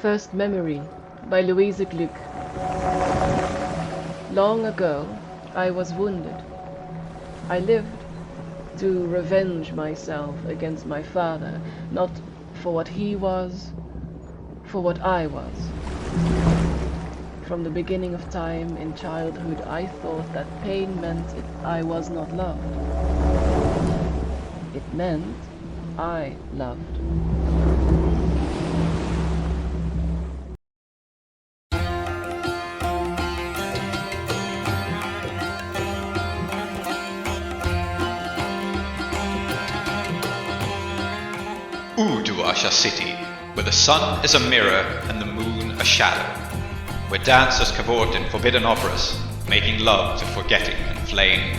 First Memory by Louise Glück. Long ago, I was wounded. I lived to revenge myself against my father, not for what he was, for what I was. From the beginning of time in childhood, I thought that pain meant I was not loved. It meant I loved. Uduasha City, where the sun is a mirror and the moon a shadow, where dancers cavort in forbidden operas, making love to forgetting and flame,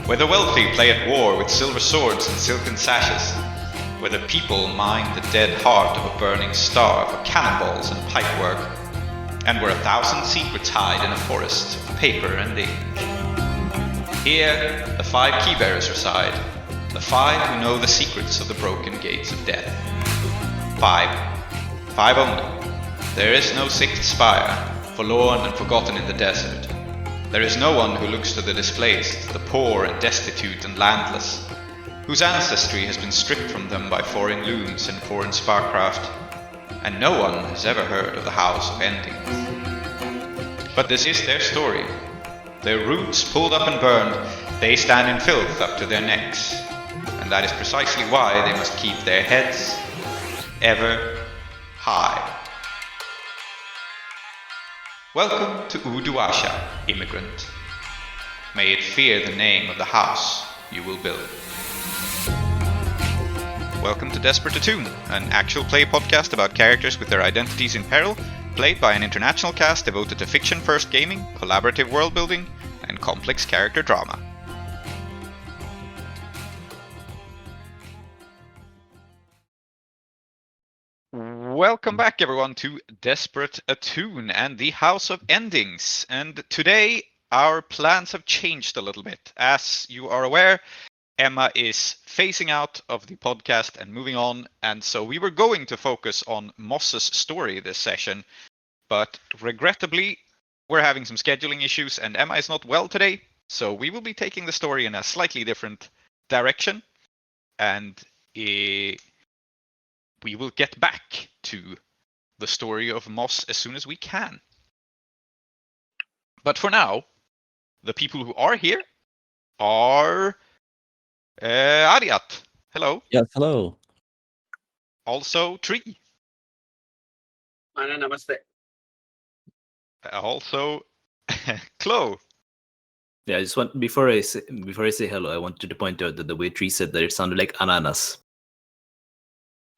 where the wealthy play at war with silver swords and silken sashes, where the people mine the dead heart of a burning star for cannonballs and pipework, and where 1,000 secrets hide in a forest of paper and ink. Here, the 5 keybearers reside, the 5 who know the secrets of the broken gates of death. 5 only. There is no 6th spire, forlorn and forgotten in the desert. There is no one who looks to the displaced, the poor and destitute and landless, whose ancestry has been stripped from them by foreign looms and foreign sparkcraft, and no one has ever heard of the House of Endings. But this is their story. Their roots pulled up and burned, they stand in filth up to their necks, and that is precisely why they must keep their heads ever high. Welcome to Uduasha, immigrant. May it fear the name of the house you will build. Welcome to Desperate Attune, an actual play podcast about characters with their identities in peril, played by an international cast devoted to fiction-first gaming, collaborative world-building, and complex character drama. Welcome back, everyone, to Desperate Attune and the House of Endings. And today, our plans have changed a little bit. As you are aware, Emma is phasing out of the podcast and moving on, and so we were going to focus on Moss's story this session, but regrettably, we're having some scheduling issues, and Emma is not well today, so we will be taking the story in a slightly different direction, and we will get back to the story of Moss as soon as we can. But for now, the people who are here are Aadiyat. Hello. Yes, hello. Also Tree. Namaste. Also Klow. Yeah, I just want before I say hello, I wanted to point out that the way Tree said that it sounded like ananas.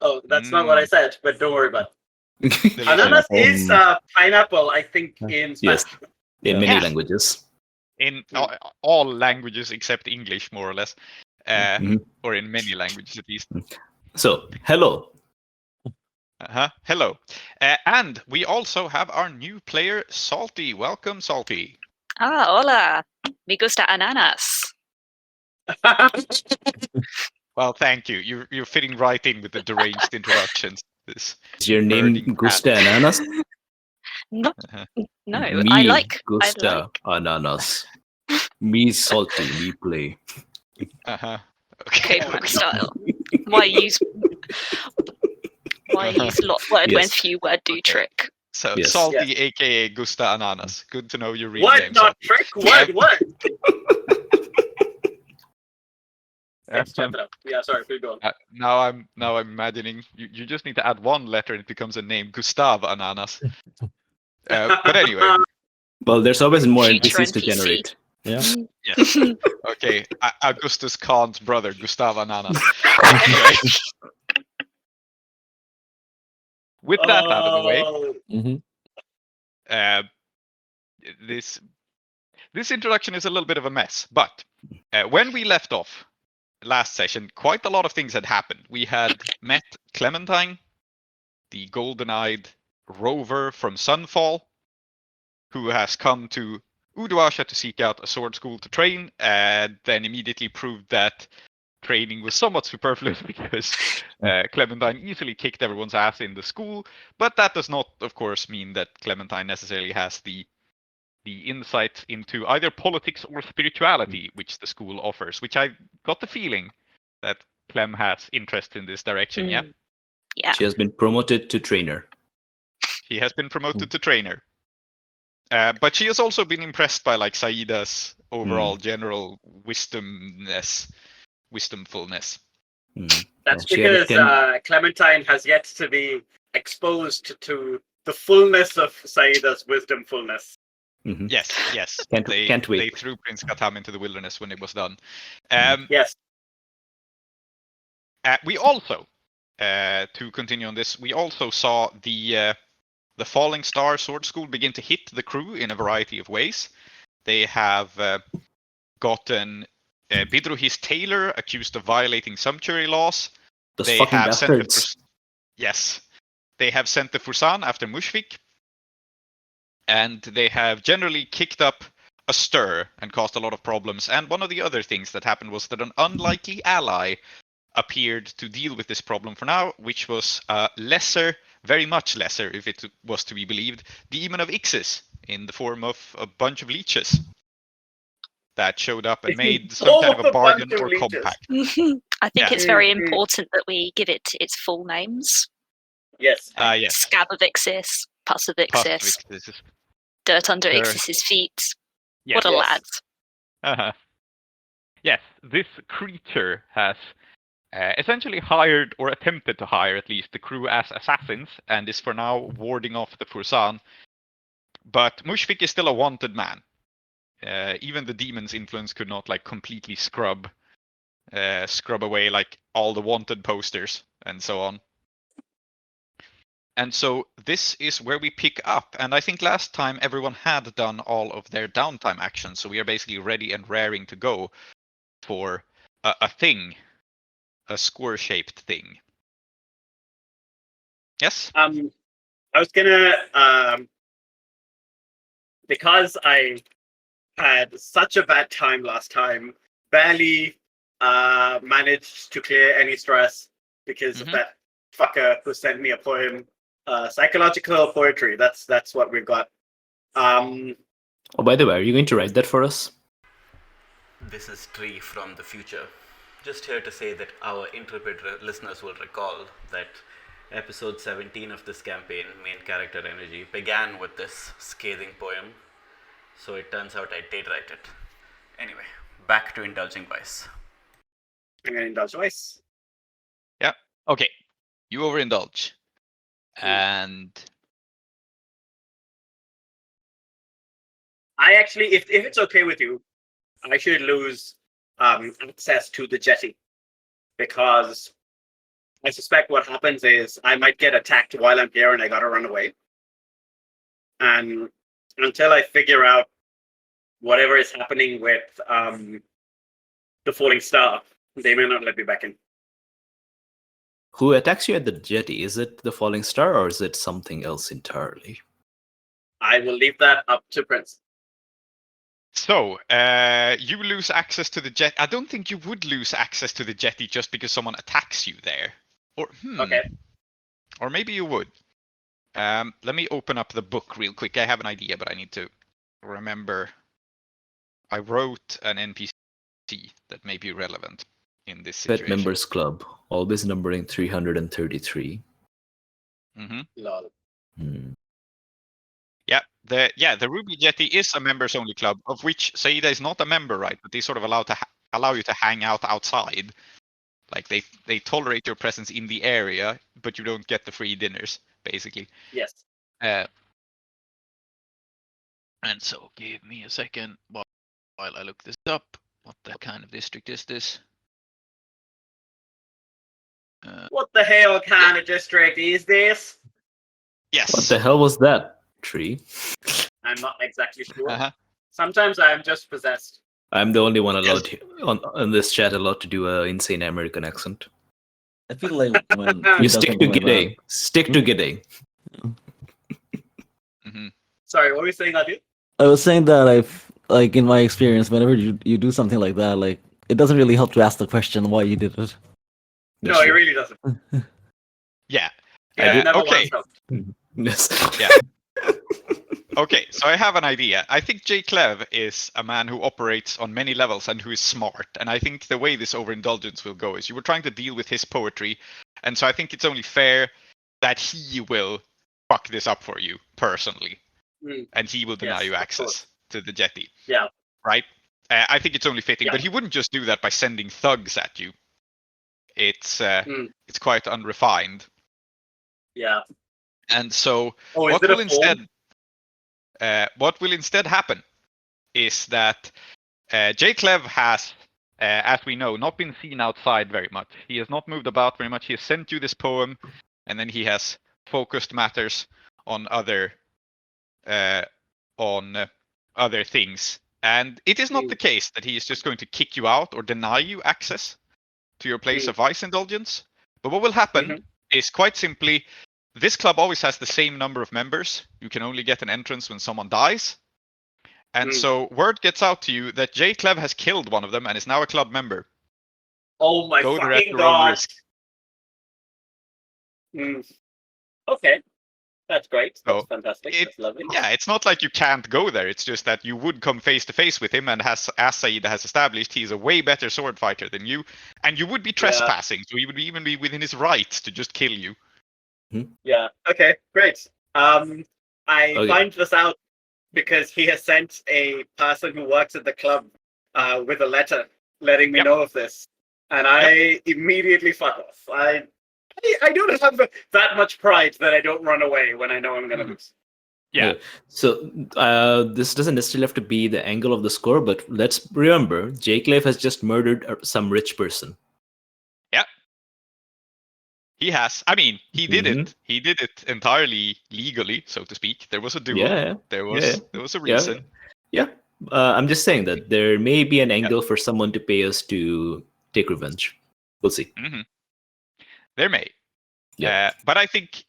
Oh, that's not what I said, but don't worry about it. Ananas is pineapple, I think, in Spanish. Yes, in many languages. In all languages except English, more or less. Or in many languages, at least. So, hello. Hello. And we also have our new player, Salty. Welcome, Salty. Hola. Me gusta ananas. Well, thank you. You're fitting right in with the deranged introductions. Is your name Gusta Ananas? No, no. Me I like Gusta Ananas. Me Salty. Me play. Okay. K-pop style. Why use lot word when few word do trick? So Salty, aka Gusta Ananas. Good to know your real what? name. Not Salty. trick? What? Yeah, sorry, please go on. Now I'm imagining you just need to add one letter and it becomes a name, Gustav Ananas. But anyway. Well, there's always more Future NPCs to NPC. generate. Yeah. Yes. Okay. Augustus Khan's brother, Gustav Ananas. Anyway. With that out of the way, this introduction is a little bit of a mess. But when we left off last session, quite a lot of things had happened. We had met Clementine, the golden-eyed rover from Sunfall, who has come to Uduasha to seek out a sword school to train, and then immediately proved that training was somewhat superfluous because Clementine easily kicked everyone's ass in the school. But that does not, of course, mean that Clementine necessarily has the insight into either politics or spirituality, which the school offers, which I got the feeling that Clem has interest in this direction, yeah? Yeah. She has been promoted to trainer. She has been promoted to trainer. But she has also been impressed by like Saeeda's overall general wisdomfulness. That's She had a because Clementine has yet to be exposed to the fullness of Saeeda's wisdomfulness. Yes. Can't wait. They threw Prince Katam into the wilderness when it was done. Yes. We also, to continue on this, we also saw the Falling Star Sword School begin to hit the crew in a variety of ways. They have gotten Bidrohi's tailor accused of violating sumptuary laws. Those fucking bastards. Yes. They have sent the Fursan after Mushfiq. And they have generally kicked up a stir and caused a lot of problems. And one of the other things that happened was that an unlikely ally appeared to deal with this problem for now, which was lesser, very much lesser, if it was to be believed, demon of exes in the form of a bunch of leeches that showed up and made some kind of a bargain or compact. I think it's very important that we give it its full names. Yes. Yes. Scab of Ixis, Pus of Ixis, Dirt under Ixis's feet. Yes. What a lad. Uh-huh. Yes, this creature has essentially hired, or attempted to hire at least, the crew as assassins, and is for now warding off the Fursan. But Mushfiq is still a wanted man. Even the demon's influence could not like completely scrub away like all the wanted posters and so on. And so this is where we pick up. And I think last time everyone had done all of their downtime actions. So we are basically ready and raring to go for a thing, a score-shaped thing. Yes? I was gonna, because I had such a bad time last time, barely managed to clear any stress because of that fucker who sent me a poem. Psychological poetry. That's what we've got. Oh, by the way, are you going to write that for us? This is Tree from the future. Just here to say that our intrepid listeners will recall that episode 17 of this campaign, Main Character Energy, began with this scathing poem. So it turns out I did write it. Anyway, back to Indulging Vice. I'm gonna indulge Vice. Yeah. Okay. You overindulge. And I actually, if it's okay with you, I should lose access to the jetty, because I suspect what happens is I might get attacked while I'm here and I gotta run away. And until I figure out whatever is happening with the Falling Star, they may not let me back in. Who attacks you at the jetty? Is it the Falling Star or is it something else entirely? I will leave that up to Prince. so, you lose access to the jet. I don't think you would lose access to the jetty just because someone attacks you there. Or Okay. Or maybe you would. Let me open up the book real quick. I have an idea, but I need to remember. I wrote an NPC that may be relevant in this situation. Pet Members Club, always numbering 333. Lol. Yeah, the Ruby Jetty is a members only club, of which Saeeda is not a member, right? But they sort of allow you to hang out outside. Like they tolerate your presence in the area, but you don't get the free dinners, basically. Yes. And so, give me a second while I look this up. What the kind of district is this? What the hell kind of district is this? Yes. What the hell was that? Tree? I'm not exactly sure. Uh-huh. Sometimes I'm just possessed. I'm the only one allowed on this chat allowed to do an insane American accent. I feel like when You stick to G'day. Stick to G'day. Sorry, what were you saying, Aadiyat? I was saying that I've, like, in my experience, whenever you do something like that, like it doesn't really help to ask the question why you did it. No, it really doesn't. Yeah. Yeah, never okay. once helped. Yes. Yeah. Okay, so I have an idea. I think J. Clev is a man who operates on many levels and who is smart. And I think the way this overindulgence will go is you were trying to deal with his poetry. And so I think it's only fair that he will fuck this up for you personally. And he will deny you access to the jetty. Yeah. Right? I think it's only fitting. Yeah. But he wouldn't just do that by sending thugs at you. It's quite unrefined. Yeah. And so Oh, what will instead happen is that J. Clev has, as we know, not been seen outside very much. He has not moved about very much. He has sent you this poem, and then he has focused matters on other things. And it is not the case that he is just going to kick you out or deny you access to your place of vice indulgence. But what will happen is quite simply, this club always has the same number of members. You can only get an entrance when someone dies. And so word gets out to you that J. Clev has killed one of them and is now a club member. Oh my Go there at fucking your own god. risk. Okay. That's great. That's So fantastic. That's lovely. Yeah, it's not like you can't go there. It's just that you would come face to face with him, and as Saeeda has established, he's a way better sword fighter than you, and you would be trespassing, so he would even be within his right to just kill you. Yeah. Okay. Great. I find this out because he has sent a person who works at the club with a letter letting me know of this, and I immediately fuck off. I don't have that much pride that I don't run away when I know I'm gonna lose. Yeah. So this doesn't necessarily have to be the angle of the score, but let's remember, J. Clev has just murdered some rich person. Yeah. He has. I mean, he did it. He did it entirely legally, so to speak. There was a duel. Yeah. There was a reason. Yeah. I'm just saying that there may be an angle for someone to pay us to take revenge. We'll see. There may. Yeah. But I think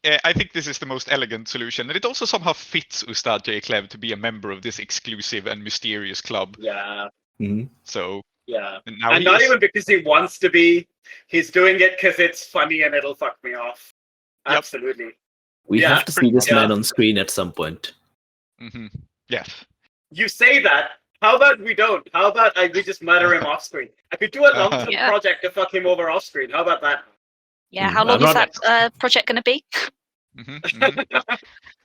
this is the most elegant solution, and it also somehow fits Ustad J. Clev to be a member of this exclusive and mysterious club. Yeah. So yeah, now and not even because he wants to be. He's doing it because it's funny and it'll fuck me off. Yep. Absolutely. We have to see this man on screen at some point. Yes. You say that. How about we don't? How about we just murder him off screen? I could do a long-term project to fuck him over off screen. How about that? Yeah, how long is that project going to be?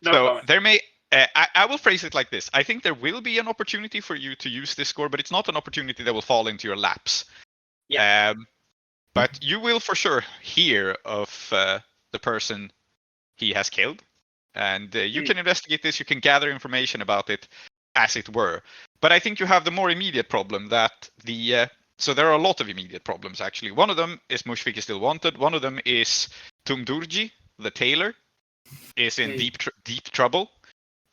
So there may. I will phrase it like this. I think there will be an opportunity for you to use this score, but it's not an opportunity that will fall into your laps. Yeah. But you will for sure hear of the person he has killed, and you can investigate this. You can gather information about it, as it were. But I think you have the more immediate problem that so there are a lot of immediate problems, actually. One of them is Mushfiq is still wanted. One of them is Tumdurji, the tailor, is in deep trouble.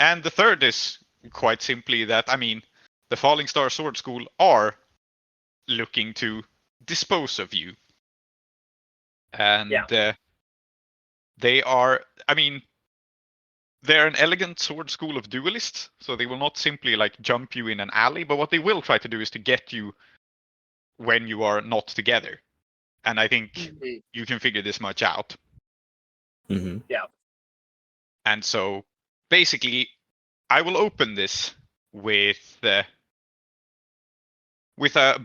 And the third is quite simply that, I mean, the Falling Star Sword School are looking to dispose of you. And they are, I mean, they're an elegant sword school of duelists, so they will not simply like jump you in an alley, but what they will try to do is to get you when you are not together. And I think you can figure this much out. Yeah. And so basically, I will open this with a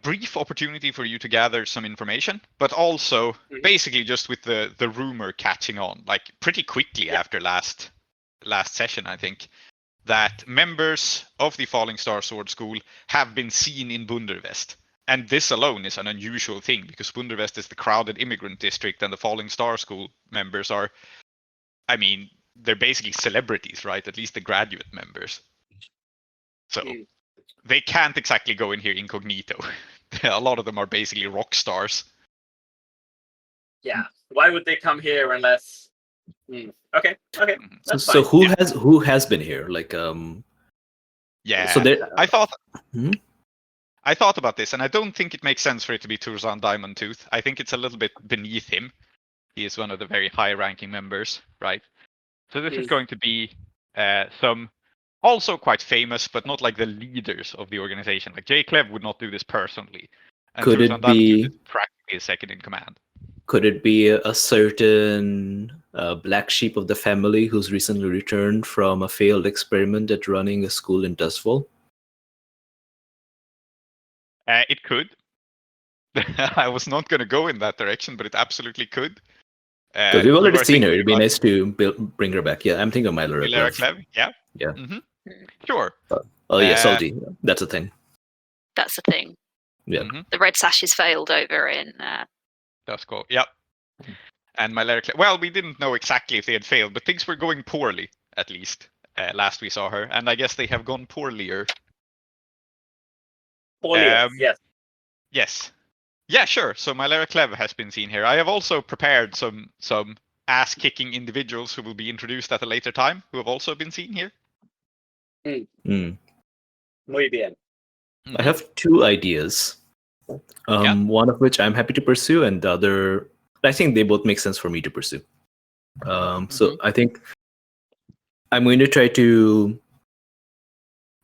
brief opportunity for you to gather some information, but also basically just with the rumor catching on, like pretty quickly after last session, I think, that members of the Falling Star Sword School have been seen in Bundervest. And this alone is an unusual thing, because Bundervest is the crowded immigrant district, and the Falling Star School members are, I mean, they're basically celebrities, right? At least the graduate members. So they can't exactly go in here incognito. A lot of them are basically rock stars. Yeah. Why would they come here unless? Okay. That's so fine. who has been here? Like Yeah. So I thought about this, and I don't think it makes sense for it to be Turzan Diamondtooth. I think it's a little bit beneath him. He is one of the very high-ranking members, right? So this is going to be some also quite famous, but not like the leaders of the organization. Like J. Clev would not do this personally. And Could it Sultan be- is practically second in command. Could it be a certain black sheep of the family who's recently returned from a failed experiment at running a school in Dustfall? It could. I was not going to go in that direction, but it absolutely could. Because we've You already are seen her. thinking It'd be about nice to bring her back. Yeah, I'm thinking of Mylara Hilera Clev. Clev? Yeah. Yeah. Mm-hmm. Sure. Oh yeah, Uh, Salty. That's a thing. That's the thing. Yeah. Mhm. The Red Sashes failed over in. That's cool. Yep. And Mylara Clev. Well, we didn't know exactly if they had failed, but things were going poorly, at least, last we saw her. And I guess they have gone poorlier. Yes. Yes. Yeah, sure. So Mylara Clev has been seen here. I have also prepared some ass-kicking individuals who will be introduced at a later time, who have also been seen here. Mm. Muy bien. I have two ideas. One of which I'm happy to pursue, and the other, I think they both make sense for me to pursue. So I think I'm going to try to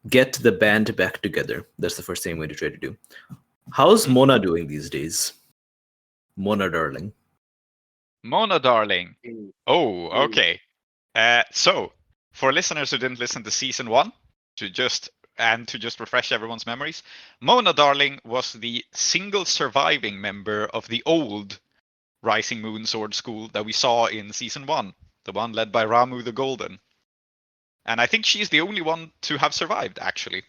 get the band back together. That's the first thing I'm going to try to do. How's Mona doing these days? Mona, darling. Mona, darling. Mm. Oh, okay. So, for listeners who didn't listen to season 1, to just refresh everyone's memories, Mona Darling was the single surviving member of the old Rising Moon Sword School that we saw in season 1, the one led by Ramu the Golden. And I think she's the only one to have survived, actually.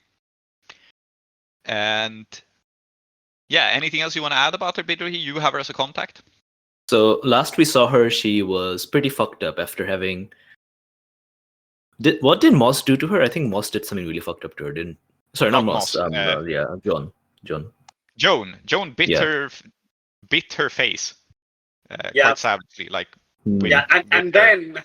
And yeah, anything else you want to add about her, Bidrohi? You have her as a contact? So last we saw her, she was pretty fucked up after having. What did Moss do to her? I think Moss did something really fucked up to her, didn't? Sorry, not Moss. Yeah, Joan. Joan bit her face quite savagely, like. Yeah, and then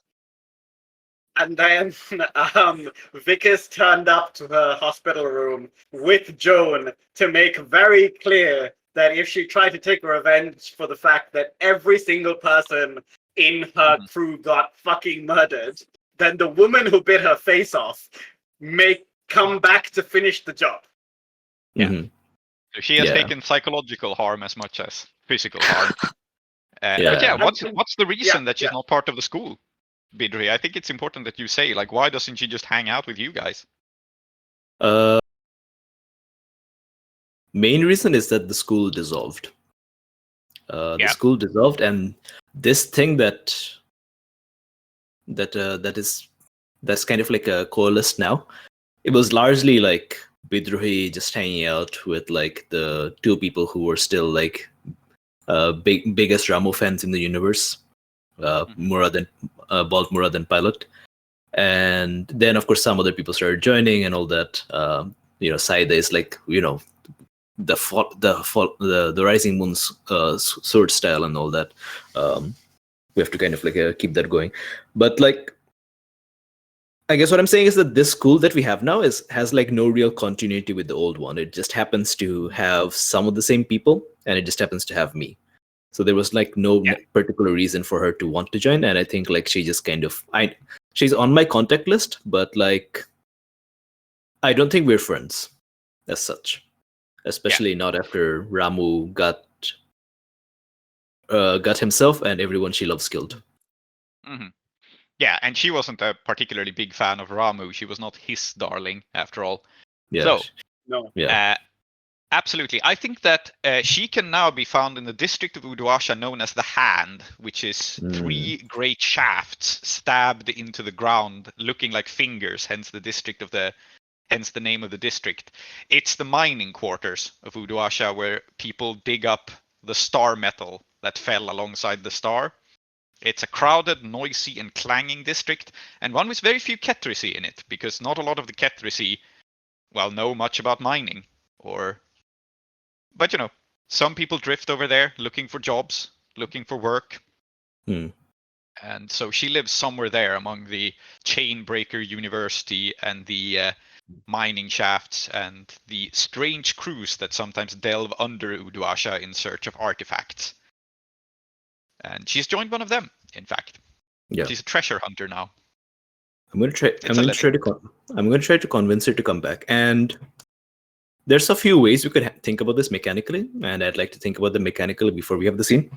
Vickers turned up to her hospital room with Joan to make very clear that if she tried to take revenge for the fact that every single person in her crew got fucking murdered, then the woman who bit her face off may come back to finish the job. Mm-hmm. So she has taken psychological harm as much as physical harm. But yeah, what's the reason that she's not part of the school, Bidri? I think it's important that you say, like, why doesn't she just hang out with you guys? Main reason is that the school dissolved. The school dissolved, and this thing that's kind of like a coalesced now. It was largely like Bidrohi just hanging out with like the two people who were still like biggest Ramu fans in the universe, Murad and Murad and Pilot, and then of course some other people started joining and all that. Saeeda is like the Rising Moon's sword style and all that. We have to kind of like keep that going, but like. I guess what I'm saying is that this school that we have now has like no real continuity with the old one. It just happens to have some of the same people, and it just happens to have me. So there was like no particular reason for her to want to join, and I think like she just kind of she's on my contact list, but like I don't think we're friends as such, especially not after Ramu got himself and everyone she loves killed. Mm-hmm. Yeah, and she wasn't a particularly big fan of Ramu. She was not his darling, after all. Yeah. So, no. Absolutely. I think that she can now be found in the district of Uduasha known as the Hand, which is 3 great shafts stabbed into the ground, looking like fingers. Hence the name of the district. It's the mining quarters of Uduasha, where people dig up the star metal that fell alongside the star. It's a crowded, noisy, and clanging district, and one with very few Ketrisi in it, because not a lot of the Ketrisi, know much about mining. But some people drift over there looking for jobs, looking for work. And so she lives somewhere there among the Chainbreaker University and the mining shafts and the strange crews that sometimes delve under Uduasha in search of artifacts. And she's joined one of them, in fact. Yeah. She's a treasure hunter now. I'm going to try to convince her to come back. And there's a few ways we could think about this mechanically, and I'd like to think about them mechanically before we have the scene.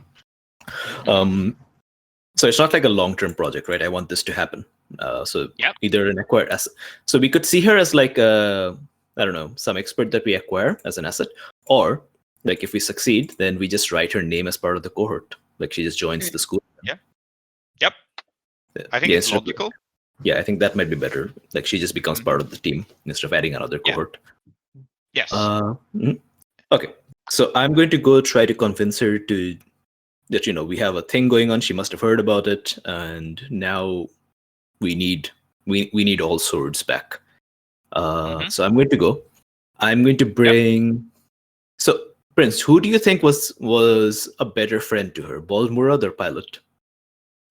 So it's not like a long-term project, right? I want this to happen. So either an acquired asset. So we could see her as like I don't know, some expert that we acquire as an asset, or like if we succeed, then we just write her name as part of the cohort. Like she just joins the school. Yeah. Yep. I think it's logical. Yeah, I think that might be better. Like she just becomes part of the team instead of adding another cohort. Yes. Okay. So I'm going to go try to convince her to that, you know, we have a thing going on. She must have heard about it, and now we need all swords back. So I'm going to go. I'm going to bring. So Prince, who do you think was a better friend to her, Balmurad or Pilot?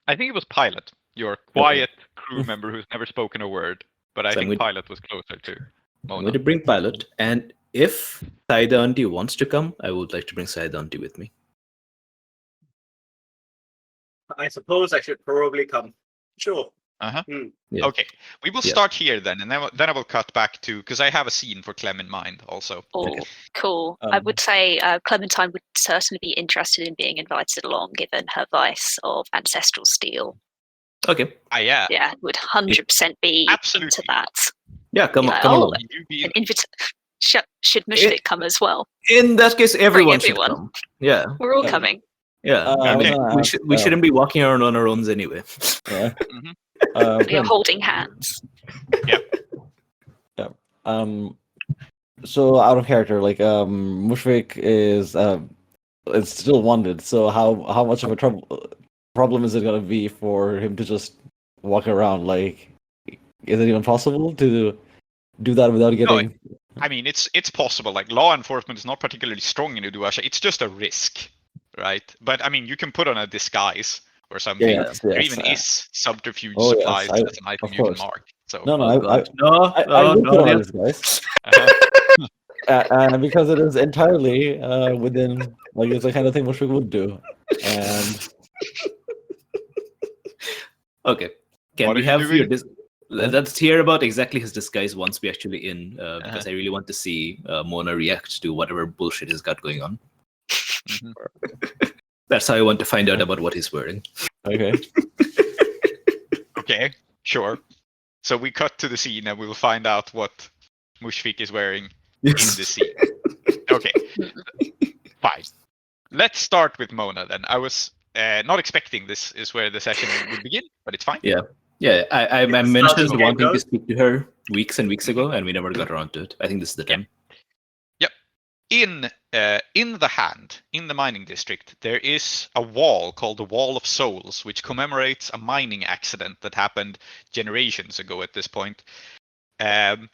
I think it was Pilot, your quiet crew member who's never spoken a word. But I think Pilot was closer to Mona. I'm going to bring Pilot, and if Saeeda Auntie wants to come, I would like to bring Saeeda Auntie with me. I suppose I should probably come. Sure. Yeah. Okay, we will start here then, and then I will cut back to, because I have a scene for Clem in mind also. Oh, cool. I would say Clementine would certainly be interested in being invited along, given her vice of ancestral steel. Okay. Yeah. Yeah, would 100% be into that. Yeah, come like, along. Should Mushfiq come as well? In that case, everyone should come. Yeah. We're all coming. Yeah. We shouldn't be walking around on our own anyway. Yeah. You're holding hands. Yeah. So out of character, like Mushfiq is still wanted. So how much of a problem is it gonna be for him to just walk around? Like, is it even possible to do that without getting? No, I mean, it's possible. Like, law enforcement is not particularly strong in Uduasha. It's just a risk, right? But I mean, you can put on a disguise or something. Yes, there even is subterfuge yes, supplies as an item you can mark. So I will put on this, guys. And because it is entirely within, like, it's the kind of thing Mushfiq would do. And okay, can we have your let's hear about exactly his disguise once we actually in, because I really want to see Mona react to whatever bullshit he's got going on. That's how I want to find out about what he's wearing. Okay. Okay, sure. So we cut to the scene and we will find out what Mushfiq is wearing in the scene. Okay, fine. Let's start with Mona then. I was not expecting this is where the session would begin, but it's fine. Yeah. I mentioned wanting to speak to her weeks and weeks ago, and we never got around to it. I think this is the time. Yep. In the Hand, in the mining district, there is a wall called the Wall of Souls, which commemorates a mining accident that happened generations ago at this point. And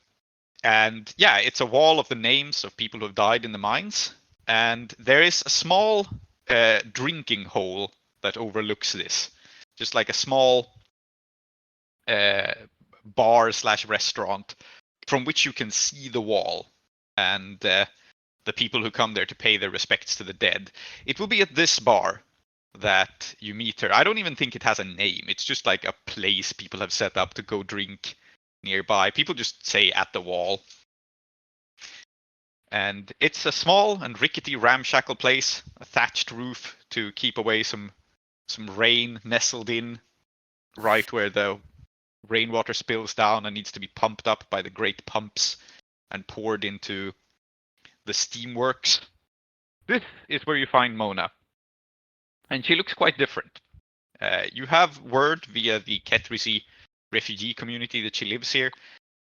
yeah, it's a wall of the names of people who have died in the mines. And there is a small drinking hole that overlooks this. Just like a small bar/restaurant from which you can see the wall and the people who come there to pay their respects to the dead. It will be at this bar that you meet her. I don't even think it has a name. It's just like a place people have set up to go drink nearby. People just say at the wall. And it's a small and rickety ramshackle place, a thatched roof to keep away some rain nestled in right where the rainwater spills down and needs to be pumped up by the great pumps and poured into the steamworks. This is where you find Mona. And she looks quite different. You have word via the Ketrisi refugee community that she lives here.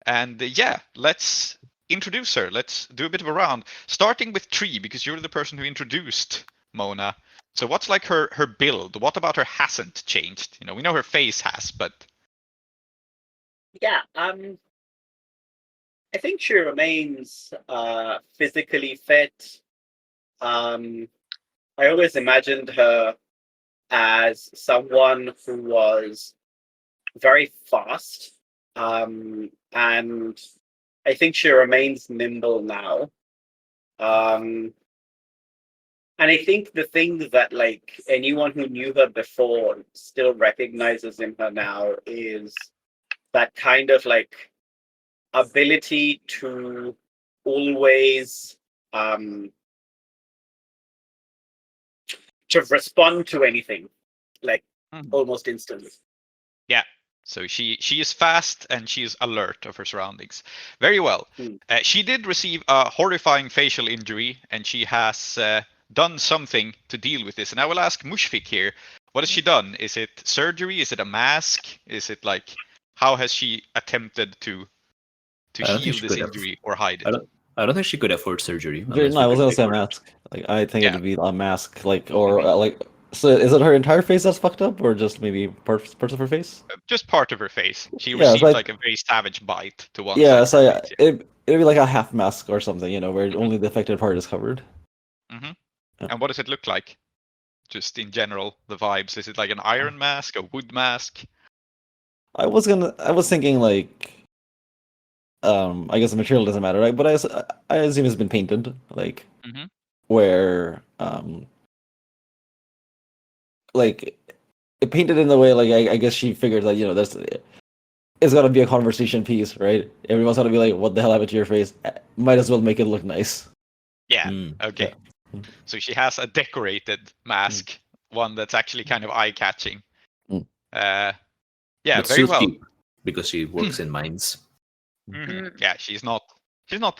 And yeah, let's introduce her. Let's do a bit of a round. Starting with Tree, because you're the person who introduced Mona. So what's like her build? What about her hasn't changed? You know, we know her face has, but... Yeah, I think she remains physically fit. I always imagined her as someone who was very fast, and I think she remains nimble now. And I think the thing that, like, anyone who knew her before still recognizes in her now is that kind of, like, ability to always to respond to anything, like almost instantly. Yeah. So she is fast and she is alert of her surroundings. Very well. She did receive a horrifying facial injury, and she has done something to deal with this. And I will ask Mushfiq here, what has she done? Is it surgery? Is it a mask? Is it like, how has she attempted to heal this injury or hide it? I don't think she could afford surgery. No, I was gonna say a mask. Like, I think Yeah. it'd be a mask, like, or like. So, is it her entire face that's fucked up, or just maybe parts of her face? Just part of her face. She Yeah, it's received like a very savage bite to one side. Yeah, of so her face, yeah. it'd be like a half mask or something, you know, where only the affected part is covered. Mm-hmm. Yeah. And what does it look like? Just in general, the vibes. Is it like an iron mask, a wood mask? I was thinking like, I guess the material doesn't matter, right? But I assume it's been painted, like, where, like, it painted in the way, like, I guess she figured that, you know, it's gotta be a conversation piece, right? Everyone's gonna be like, what the hell happened to your face? Might as well make it look nice. Yeah, okay. Yeah. So she has a decorated mask, one that's actually kind of eye-catching. Yeah, but very so well. cheap, because she works in mines. Yeah, she's not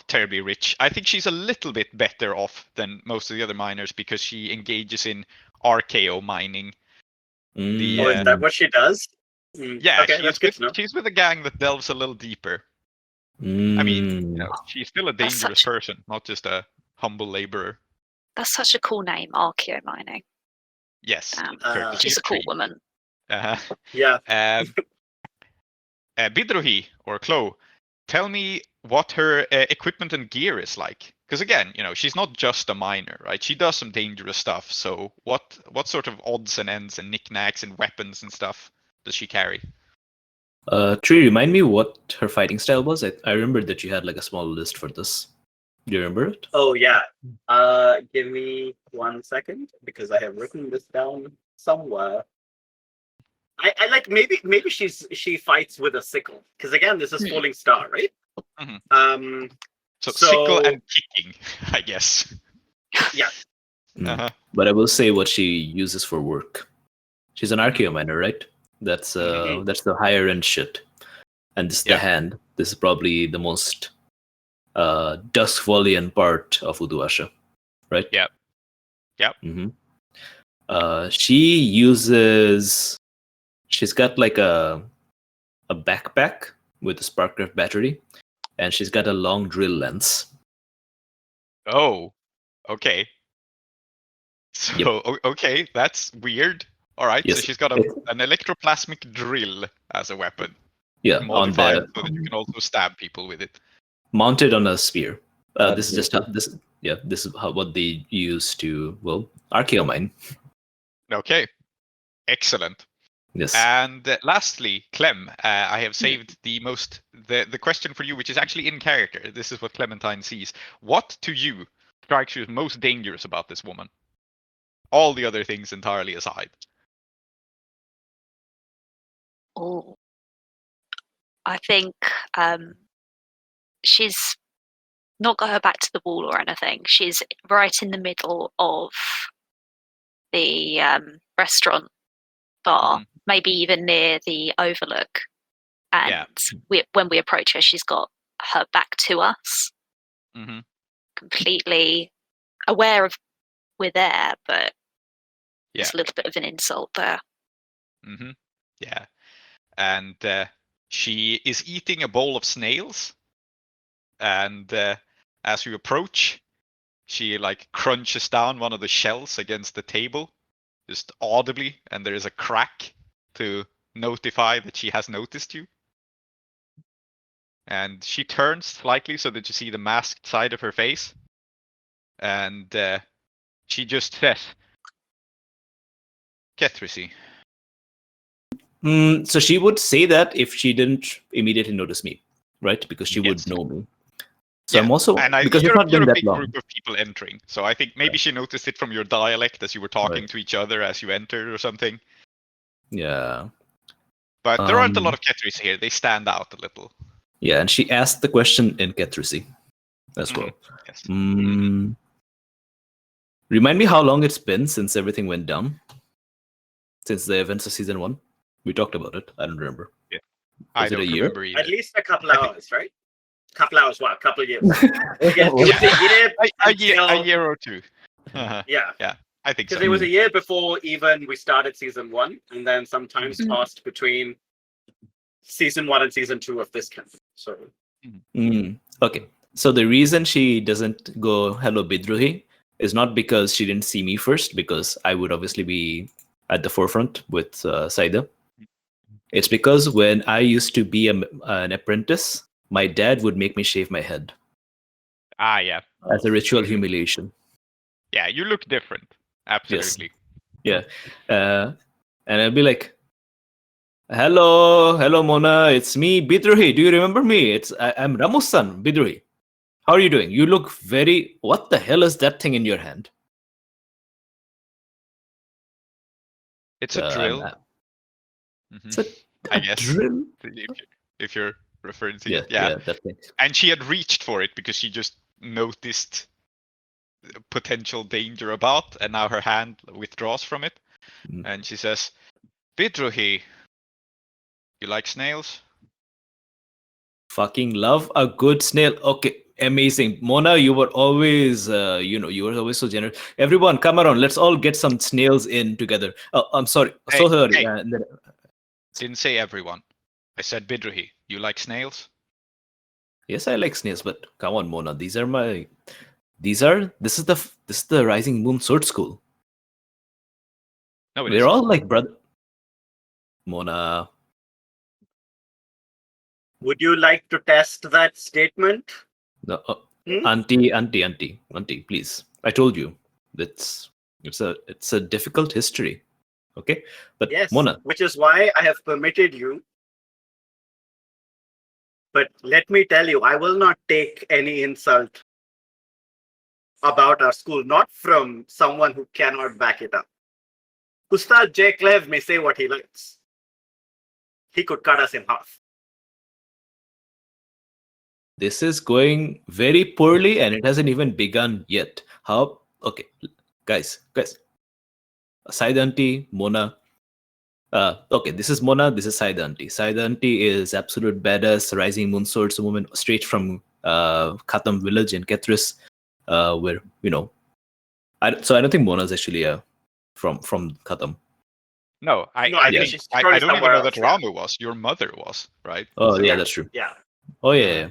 terribly rich. I think she's a little bit better off than most of the other miners because she engages in RKO mining. Is that what she does? Yeah, okay, that's good to know. She's with a gang that delves a little deeper. I mean, you know, she's still a dangerous person, not just a humble laborer. That's such a cool name, Archeo Mining. Yes, she's a cool woman. Yeah. Bidrohi or Klow, tell me what her equipment and gear is like. Because again, you know, she's not just a miner, right? She does some dangerous stuff. So what sort of odds and ends and knickknacks and weapons and stuff does she carry? Tree, remind me what her fighting style was. I remember that you had like a small list for this. Do you remember it? Oh yeah. Give me 1 second because I have written this down somewhere. I like maybe she fights with a sickle because again this is Falling Star, right? So sickle and kicking, I guess. Yeah. But I will say what she uses for work. She's an archaeo miner, right? That's the higher end shit. And this is the hand. This is probably the most dusk volian part of Uduasha, right? Yep. She's got like a backpack with a Sparkcraft battery, and she's got a long drill lens. Oh, okay. So okay, that's weird. All right, Yes. so she's got an electroplasmic drill as a weapon. Yeah, modified so that you can also stab people with it. Mounted on a spear. This is just this. Yeah, this is what they use to archaeo mine. Okay, excellent. Yes. And lastly, Clem, I have saved the question for you, which is actually in character. This is what Clementine sees. What to you strikes you as most dangerous about this woman? All the other things entirely aside. Oh, I think she's not got her back to the wall or anything. She's right in the middle of the restaurant bar, maybe even near the overlook. And when we approach her, she's got her back to us, completely aware of we're there, but it's a little bit of an insult there. Yeah. And she is eating a bowl of snails. And as you approach, she like crunches down one of the shells against the table, just audibly, and there is a crack to notify that she has noticed you. And she turns slightly so that you see the masked side of her face. And she just says, Kethrisi. So she would say that if she didn't immediately notice me, right? Because she would know me. So I'm also because you're not been a that big long. group of people entering, so I think maybe she noticed it from your dialect as you were talking to each other as you entered or something. Yeah. But there aren't a lot of Kethrisi here. They stand out a little. Yeah, and she asked the question in Kethrisi. as well. Yes. Remind me how long it's been since everything went down? Since the events of season 1? We talked about it. I don't remember. I Was it don't a year? remember either. At least a couple hours, right? Couple hours, what? A couple of years. Yeah, it was a year. A year or two. Yeah. I think so. Because it was a year before even we started season 1, and then some times passed between season 1 and season 2 of this campaign. So Okay. So the reason she doesn't go hello Bidrohi is not because she didn't see me first, because I would obviously be at the forefront with Saeeda. It's because when I used to be an apprentice, my dad would make me shave my head Yeah. as a ritual humiliation. Yeah, you look different. Absolutely. Yeah. And I'll be like, hello Mona, it's me, Bidrohi. Do you remember me? I'm Ramu's son, Bidrohi. How are you doing? You look very... What the hell is that thing in your hand? It's a drill. It's a I guess. Drill? If you're referring to it. Yeah, that thing. And she had reached for it because she just noticed potential danger about, and now her hand withdraws from it. And she says, Bidrohi, you like snails? Fucking love a good snail. Okay, amazing. Mona, you were always, you were always so generous. Everyone, come around. Let's all get some snails in together. Oh, I'm sorry. So sorry. Hey. Didn't say everyone. I said Bidrohi, you like snails? Yes, I like snails, but come on, Mona. This is the Rising Moon Sword School. No, we're all like brother. Mona. would you like to test that statement? No, auntie, please. I told you it's a difficult history. Okay, but Yes, Mona, which is why I have permitted you. But let me tell you, I will not take any insult about our school, not from someone who cannot back it up. Ustad J. Clev may say what he likes. He could cut us in half. this is going very poorly, and it hasn't even begun yet. How? Okay, guys, Saeeda auntie, Mona. Okay, this is Mona. This is Saeeda auntie. Saeeda auntie is absolute badass, Rising Moon Swords woman, straight from Khatam village in Kethris, where I don't think Mona is actually from Khatam. No, I don't even know that Ramu was. Your mother was, right? Oh, yeah, that's true. Yeah. Oh, yeah.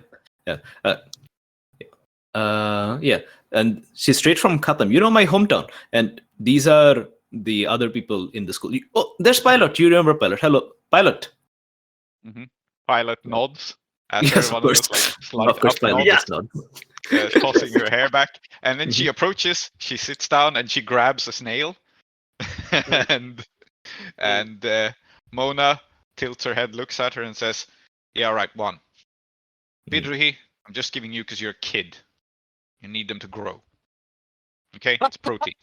Yeah, and she's straight from Khatam. You know my hometown, and these are the other people in the school. Oh, there's Pilot. You remember Pilot? Hello, Pilot. Pilot nods. Yes, of course. Of course, Pilot just nods. Tossing her hair back, and then she approaches. She sits down and she grabs a snail, and Mona tilts her head, looks at her, and says, "Yeah, right, one. Bidrohi, I'm just giving you because you're a kid. You need them to grow. Okay, it's protein."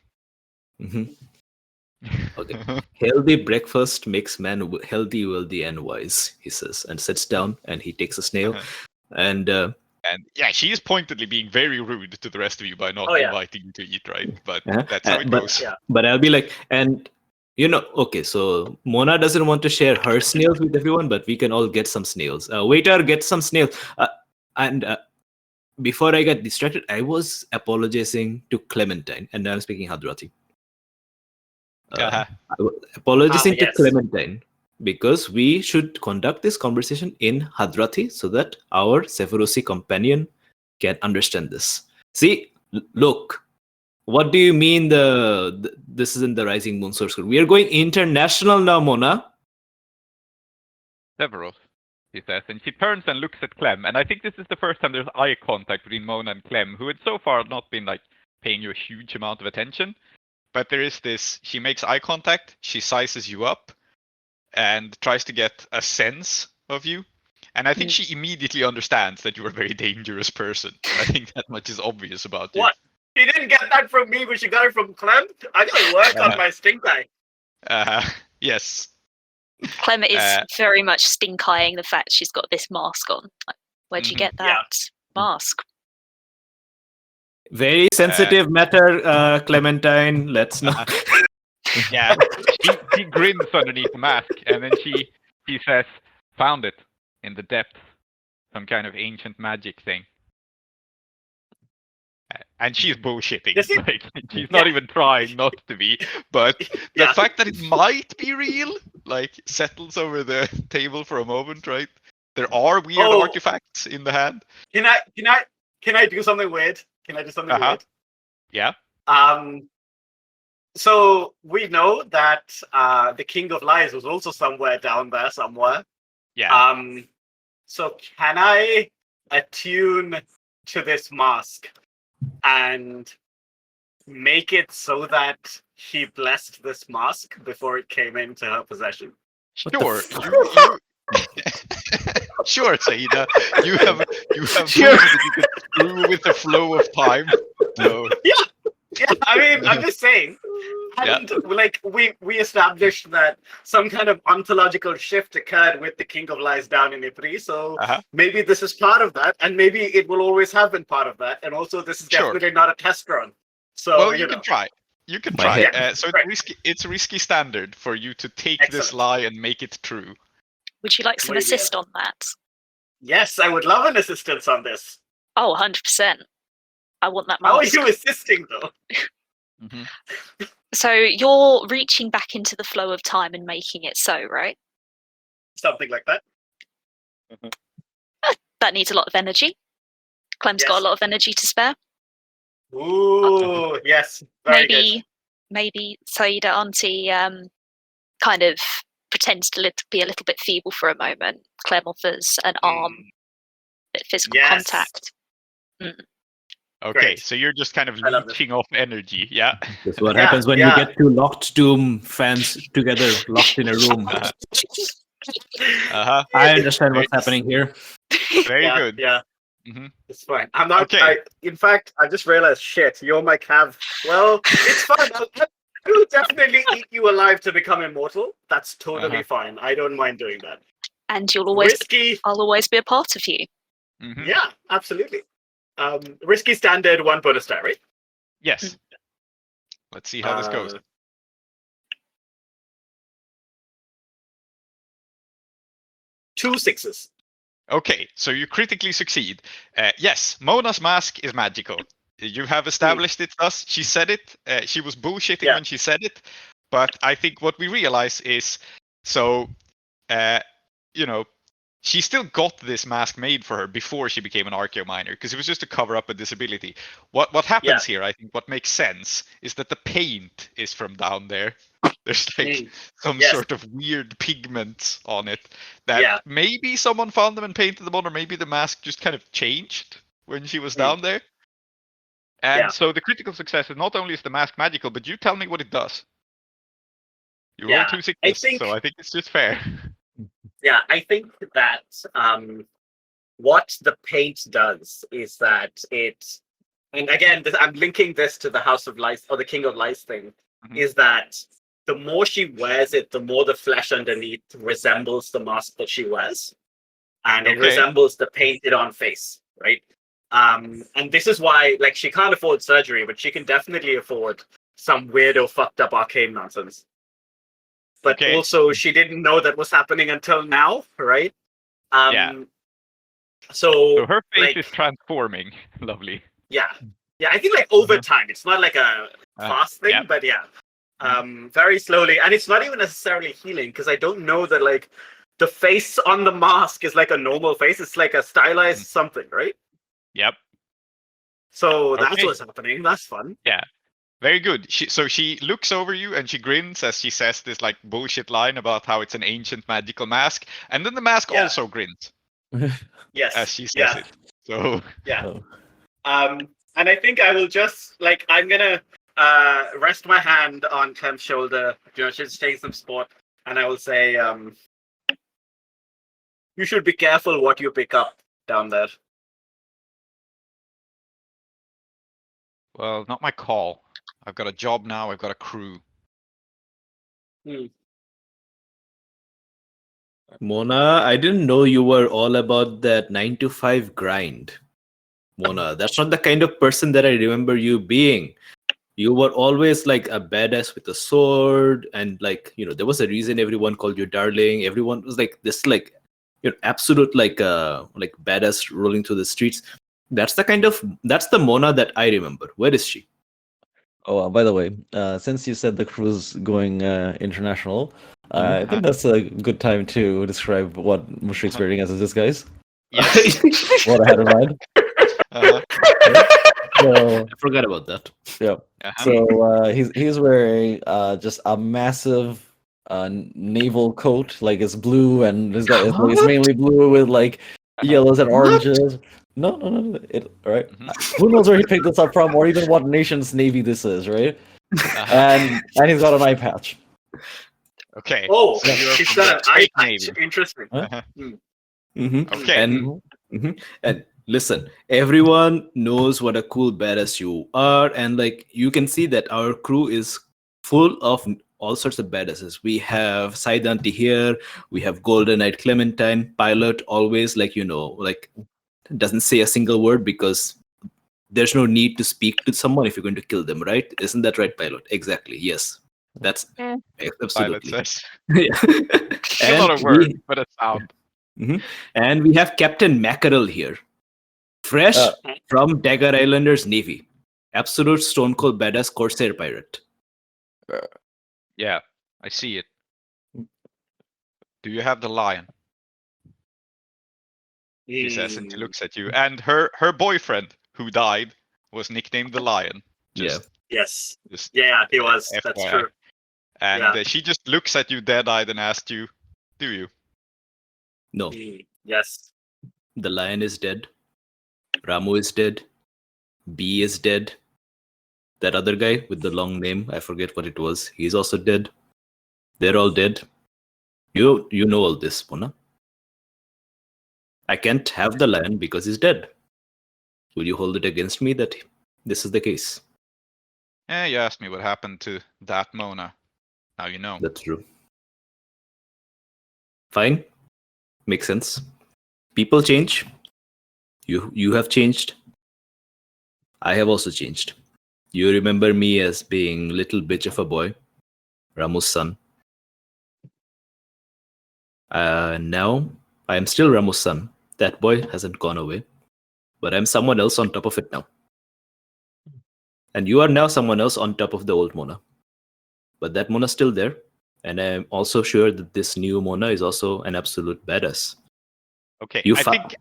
Okay. Healthy breakfast makes man healthy, wealthy, and wise, he says, and sits down and he takes a snail. And yeah, she is pointedly being very rude to the rest of you by not inviting you to eat, right? But that's how it goes. But I'll be like, and okay, so Mona doesn't want to share her snails with everyone, but we can all get some snails. Waiter, get some snails. And before I got distracted, I was apologizing to Clementine, and now I'm speaking Hadrati. Apologizing to Clementine, because we should conduct this conversation in Hadrati so that our Sephirosi companion can understand this. See, look, what do you mean this isn't the Rising Moon Source School? We are going international now, Mona. Several, she says, and she turns and looks at Clem, and I think this is the first time there's eye contact between Mona and Clem, who had so far not been paying you a huge amount of attention. But there is this, she makes eye contact, she sizes you up, and tries to get a sense of you. And I think she immediately understands that you're a very dangerous person. I think that much is obvious about you. What? She didn't get that from me, but she got it from Clem? I gotta work on my stink eye. Yes. Clem is very much stink-eyeing the fact she's got this mask on. Where'd you get that mask? Very sensitive matter, Clementine. Let's not. Yeah, she grins underneath the mask, and then she says, "Found it in the depths, some kind of ancient magic thing." And she's bullshitting. Like, she's not even trying not to be. But the fact that it might be real, like, settles over the table for a moment, right? There are weird artifacts in the hand. Can I do something weird? Can I do something weird? Yeah. So we know that the King of Lies was also somewhere down there somewhere. Yeah. So can I attune to this mask and make it so that he blessed this mask before it came into her possession? Sure. You sure, Saeeda. You have proven that you can screw with the flow of time. So Yeah. I mean, I'm just saying. And like we established that some kind of ontological shift occurred with the King of Lies down in Ipri, so maybe this is part of that, and maybe it will always have been part of that, and also this is definitely not a test run. So well, you can try. You can try. So it's risky standard for you to take this lie and make it true. Would you like some assist on that? Yes, I would love an assistance on this. Oh, 100%. I want that mask. How are you assisting, though? So you're reaching back into the flow of time and making it so, right? Something like that. That needs a lot of energy. Clem's got a lot of energy to spare. Ooh, yes. Maybe Saeeda Auntie kind of pretends to be a little bit feeble for a moment. Clem offers an arm, a bit of physical contact. Okay, Great. So you're just kind of leeching off energy, yeah? That's what happens when you get two locked Doom fans together, locked in a room. I understand what's happening here. Very good. Yeah. It's fine. I'm not. Okay. In fact, I just realized, shit, you might have. Well, it's fine. I will definitely eat you alive to become immortal. That's totally fine. I don't mind doing that. And I'll always be a part of you. Yeah, absolutely. Risky standard, 1 bonus die, right? Yes. Let's see how this goes. 2 6s. Okay, so you critically succeed. Yes, Mona's mask is magical. You have established it thus. She said it. She was bullshitting when she said it. But I think what we realize is, she still got this mask made for her before she became an archaeo miner, because it was just to cover up a disability. What happens here, I think, what makes sense is that the paint is from down there. There's like some sort of weird pigments on it that maybe someone found them and painted them on, or maybe the mask just kind of changed when she was down there. And so the critical success is not only is the mask magical, but you tell me what it does. You roll 2 6s, so I think it's just fair. Yeah, I think that what the paint does is that and again, I'm linking this to the House of Lies or the King of Lies thing, is that the more she wears it, the more the flesh underneath resembles the mask that she wears. And it resembles the painted on face, right? And this is why, like, she can't afford surgery, but she can definitely afford some weirdo fucked up arcane nonsense. But also, she didn't know that was happening until now, right? So her face is transforming. Lovely. Yeah, I think like over time. It's not like a fast thing, but very slowly. And it's not even necessarily healing, because I don't know that like the face on the mask is like a normal face. It's like a stylized something, right? Yep. So that's what's happening. That's fun. Yeah. Very good. So she looks over you and she grins as she says this like bullshit line about how it's an ancient magical mask, and then the mask also grins. Yes. As she says it. So and I think I will just like I'm gonna rest my hand on Clem's shoulder. She's taking some sport, and I will say, you should be careful what you pick up down there. Well, not my call. I've got a job now. I've got a crew. Mona, I didn't know you were all about that 9 to 5 grind. Mona, that's not the kind of person that I remember you being. You were always like a badass with a sword, and like, there was a reason everyone called you darling. Everyone was like this, like, absolute like badass rolling through the streets. That's the Mona that I remember. Where is she? Oh, by the way, since you said the crew's going international, I think that's a good time to describe what Mushfiq's wearing as a disguise. Yes. What I had in mind. Uh-huh. So, I forgot about that. yeah. Uh-huh. So he's wearing just a massive naval coat, like it's blue, and it's What? mainly blue with like yellows and What? oranges. No. All right. Who knows where he picked this up from, or even what nation's navy this is, right? Uh-huh. And he's got an eye patch. Okay. Oh, so you're she's from got an the eye Great patch. Navy. Interesting. Uh-huh. Okay. Okay. And listen, everyone knows what a cool badass you are, and like you can see that our crew is full of all sorts of badasses. We have Saeeda here, we have Golden Knight Clementine, Pilot always like doesn't say a single word because there's no need to speak to someone if you're going to kill them, right? Isn't that right, Pilot? Exactly. Yes. That's Pilot absolutely. says. Yeah. A lot of words, but a sound. And we have Captain Mackerel here. Fresh from Dagger Islanders Navy. Absolute stone cold badass Corsair pirate. Yeah, I see it. Do you have the lion? He says, and he looks at you. And her boyfriend, who died, was nicknamed the Lion. Yes. Just Yeah, he was. FYI. That's true. And she just looks at you dead-eyed and asks you, do you? No. Yes. The lion is dead. Ramu is dead. B is dead. That other guy with the long name, I forget what it was. He's also dead. They're all dead. You know all this, Mona. I can't have the lion because he's dead. Will you hold it against me that this is the case? Yeah, you asked me what happened to that Mona. Now you know. That's true. Fine. Makes sense. People change. You have changed. I have also changed. You remember me as being little bitch of a boy, Ramu's son. Now I am still Ramu's son. That boy hasn't gone away, but I'm someone else on top of it now. And you are now someone else on top of the old Mona. But that Mona's still there, and I'm also sure that this new Mona is also an absolute badass. Okay,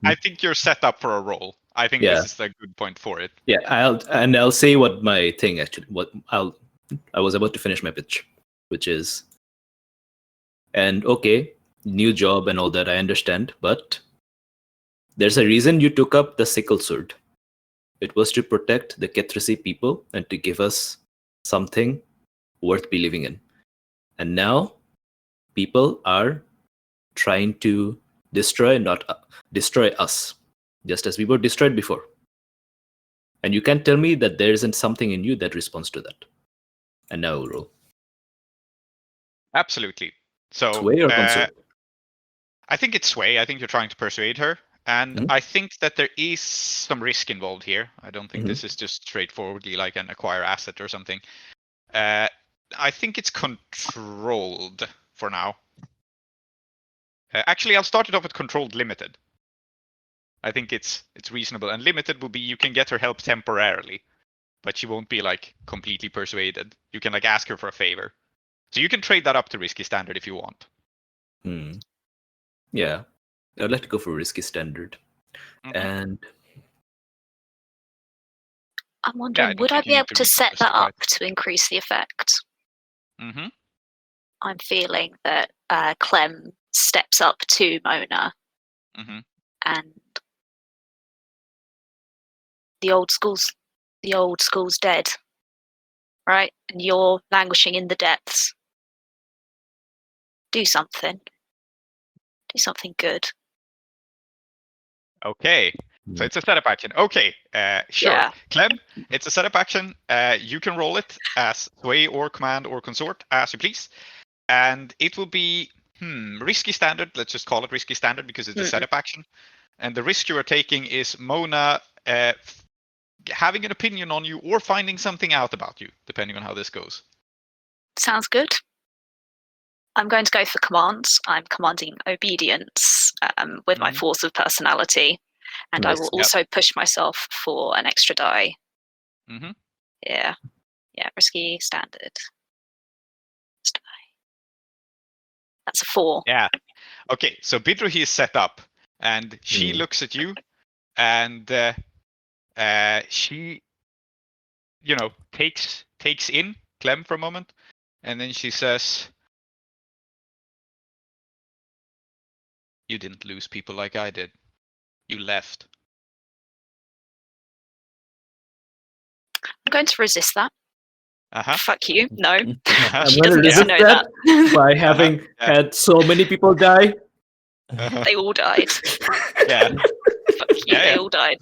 I think you're set up for a role. I think this is a good point for it. Yeah, I'll say what my thing actually. I was about to finish my pitch, which is, and okay, new job and all that, I understand, but there's a reason you took up the sickle sword. It was to protect the Kethrisi people and to give us something worth believing in. And now people are trying to destroy us, just as we were destroyed before. And you can't tell me that there isn't something in you that responds to that. And now we'll roll. Absolutely. So Sway or console? I think it's sway. I think you're trying to persuade her. And I think that there is some risk involved here. I don't think this is just straightforwardly like an acquire asset or something. I think it's controlled for now. Actually, I'll start it off with controlled limited. I think it's reasonable. And limited will be you can get her help temporarily, but she won't be like completely persuaded. You can like ask her for a favor. So you can trade that up to risky standard if you want. Yeah. I'd like to go for risky standard. And I'm wondering, would I be able to set that up to increase the effect? I'm feeling that Clem steps up to Mona, and the old school's dead, right? And you're languishing in the depths. Do something. Do something good. Okay. So it's a setup action. Okay, sure. Yeah. Clem, it's a setup action. You can roll it as sway or command or consort, as you please. And it will be risky standard. Let's just call it risky standard because it's a setup action. And the risk you are taking is Mona having an opinion on you or finding something out about you, depending on how this goes. Sounds good. I'm going to go for commands. I'm commanding obedience with my force of personality. And I Nice. will also push myself for an extra die. Mhm. Yeah. Yeah, risky, standard. Die. That's a 4. Yeah. Okay, so Bidrohi is set up, and she looks at you, and she, takes in Clem for a moment, and then she says, "You didn't lose people like I did. You left." I'm going to resist that. Uh-huh. Fuck you. No. Uh-huh. I'm She going to doesn't get to resist know that that. by having had so many people die. Uh-huh. They all died. Yeah. Fuck you, Yeah, they yeah. all died.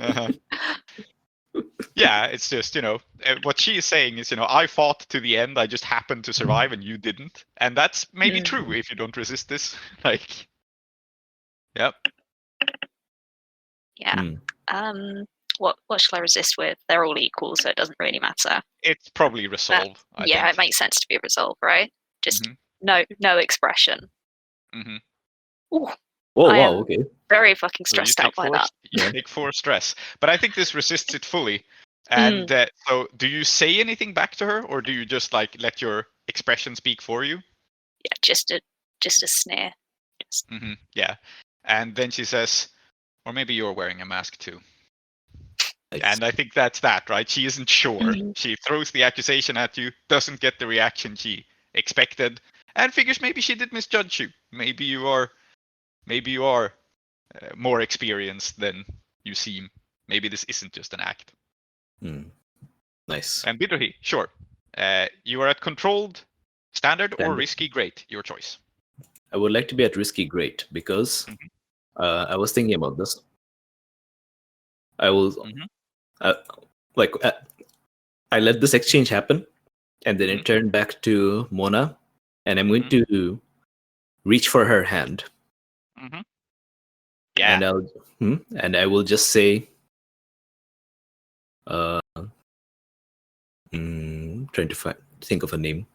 Uh-huh. Yeah, it's just, what she is saying is, I fought to the end, I just happened to survive and you didn't. And that's maybe true if you don't resist this. Like, yep. Yeah. What shall I resist with? They're all equal, so it doesn't really matter. It's probably resolve, I yeah, think. it makes sense to be resolved, right? Just Mhm. no expression. Mhm. Ooh, Oh, I wow, am okay. very fucking So you stressed out take by four, that. you take 4 stress. But I think this resists it fully. And so do you say anything back to her, or do you just let your expression speak for you? Yeah, just a sneer. Just, Yeah. And then she says, or maybe you're wearing a mask too. Nice. And I think that's that, right? She isn't sure. She throws the accusation at you, doesn't get the reaction she expected, and figures maybe she did misjudge you. Maybe you are more experienced than you seem. Maybe this isn't just an act. Nice. And Bidrohi, sure. You are at controlled, standard, or Standard. risky, great. Your choice. I would like to be at risky great because I was thinking about this. I will I let this exchange happen, and then it turned back to Mona, and I'm going to reach for her hand. Yeah. And I will just say, trying to think of a name.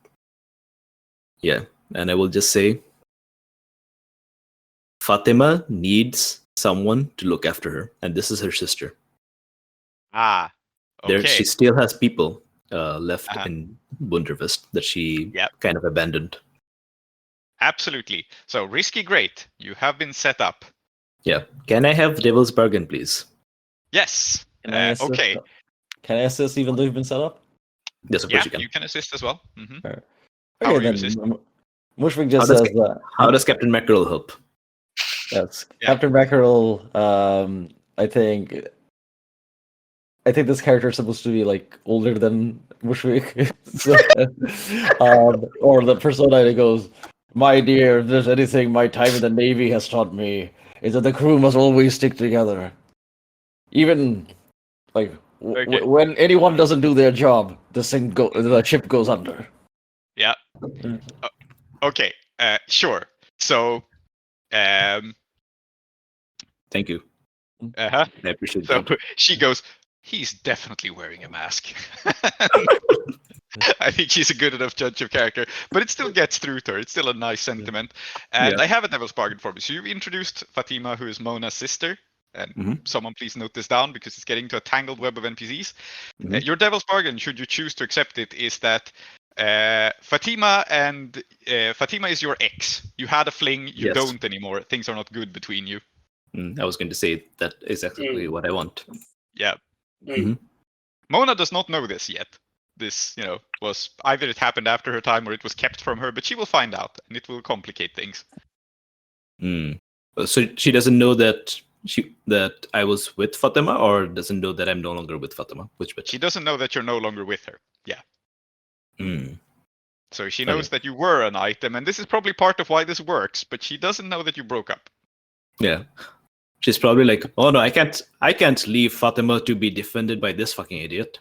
Yeah, and I will just say, Fatima needs someone to look after her, and this is her sister. Ah, okay. She still has people left in Bundervest that she kind of abandoned. Absolutely. So risky, great. You have been set up. Yeah. Can I have Devil's Bargain, please? Yes. Can I assist? Okay. Can I assist even though you've been set up? Yes, of course you can. You can assist as well. Okay, How are you then assisting? Mushfiq just says that. How does Captain Mackerel help? Yes, Captain Mackerel. I think this character is supposed to be older than Mushfiq. Or the persona that goes, "My dear, if there's anything my time in the Navy has taught me, is that the crew must always stick together. Even when anyone doesn't do their job, the ship goes under." Yeah. Okay. Sure. So, thank you. I appreciate so that. she goes, he's definitely wearing a mask. I think she's a good enough judge of character, but it still gets through to her. It's still a nice sentiment. And I have a devil's bargain for you. So you've introduced Fatima, who is Mona's sister. And someone please note this down because it's getting to a tangled web of NPCs. Your devil's bargain, should you choose to accept it, is that Fatima is your ex. You had a fling, you don't anymore. Things are not good between you. I was going to say that is exactly what I want. Yeah. Mona does not know this yet. This, was either it happened after her time or it was kept from her, but she will find out and it will complicate things. So she doesn't know that I was with Fatima, or doesn't know that I'm no longer with Fatima? Which bit? She doesn't know that you're no longer with her. Yeah. So she knows that you were an item, and this is probably part of why this works, but she doesn't know that you broke up. Yeah. She's probably like, oh no, I can't leave Fatima to be defended by this fucking idiot.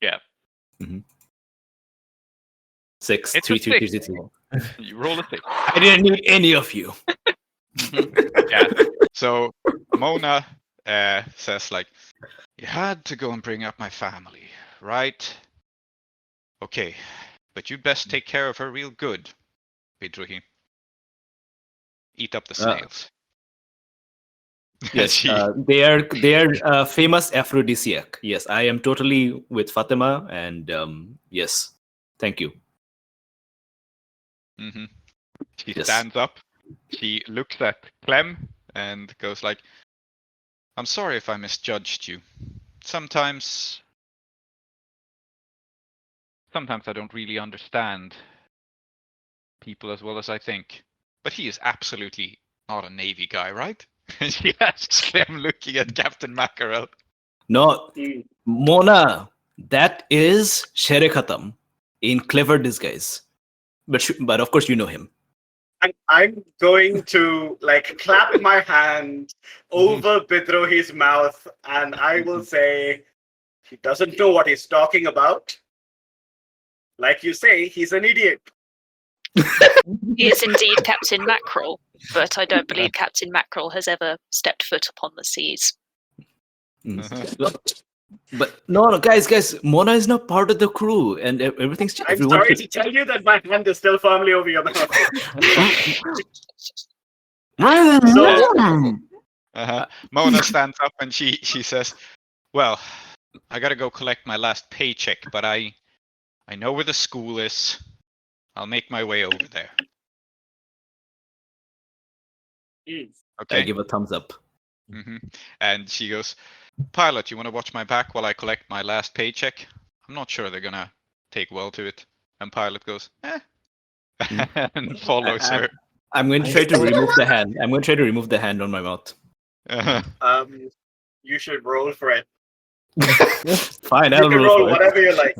Yeah. 6, It's 3, a 3, 6. 3, 3. You roll a 6. I didn't need any of you. Yeah. So Mona says like, "You had to go and bring up my family, right? Okay, but you'd best take care of her real good, Bidrohi. Eat up the snails." Yes, She, they are famous aphrodisiac. Yes, I am totally with Fatima, and yes, thank you. mhm. She Yes. stands up. She looks at Clem and goes like, "I'm sorry if I misjudged you. Sometimes I don't really understand people as well as I think. But he is absolutely not a Navy guy, right?" And she asks Clem, looking at Captain Mackerel. No, Mm. Mona, that is Shere Khatam in clever disguise. But of course you know him. I'm going to like clap my hand over Bidrohi's mouth, and I will say, he doesn't know what he's talking about. Like you say, he's an idiot. He is indeed Captain Mackerel, but I don't believe Captain Mackerel has ever stepped foot upon the seas. But no, guys, Mona is not part of the crew, and everything's. I'm sorry to tell you that my hand is still firmly over your mouth. Mona stands up and she says, "Well, I gotta go collect my last paycheck, but I know where the school is. I'll make my way over there." Okay. I give a thumbs up. And she goes, "Pilot, you want to watch my back while I collect my last paycheck? I'm not sure they're gonna take well to it." And Pilot goes, and follows her. I'm going to try to remove the hand. I'm going to try to remove the hand on my mouth. You should roll for it. Fine, You I'll can roll roll for it. whatever you like.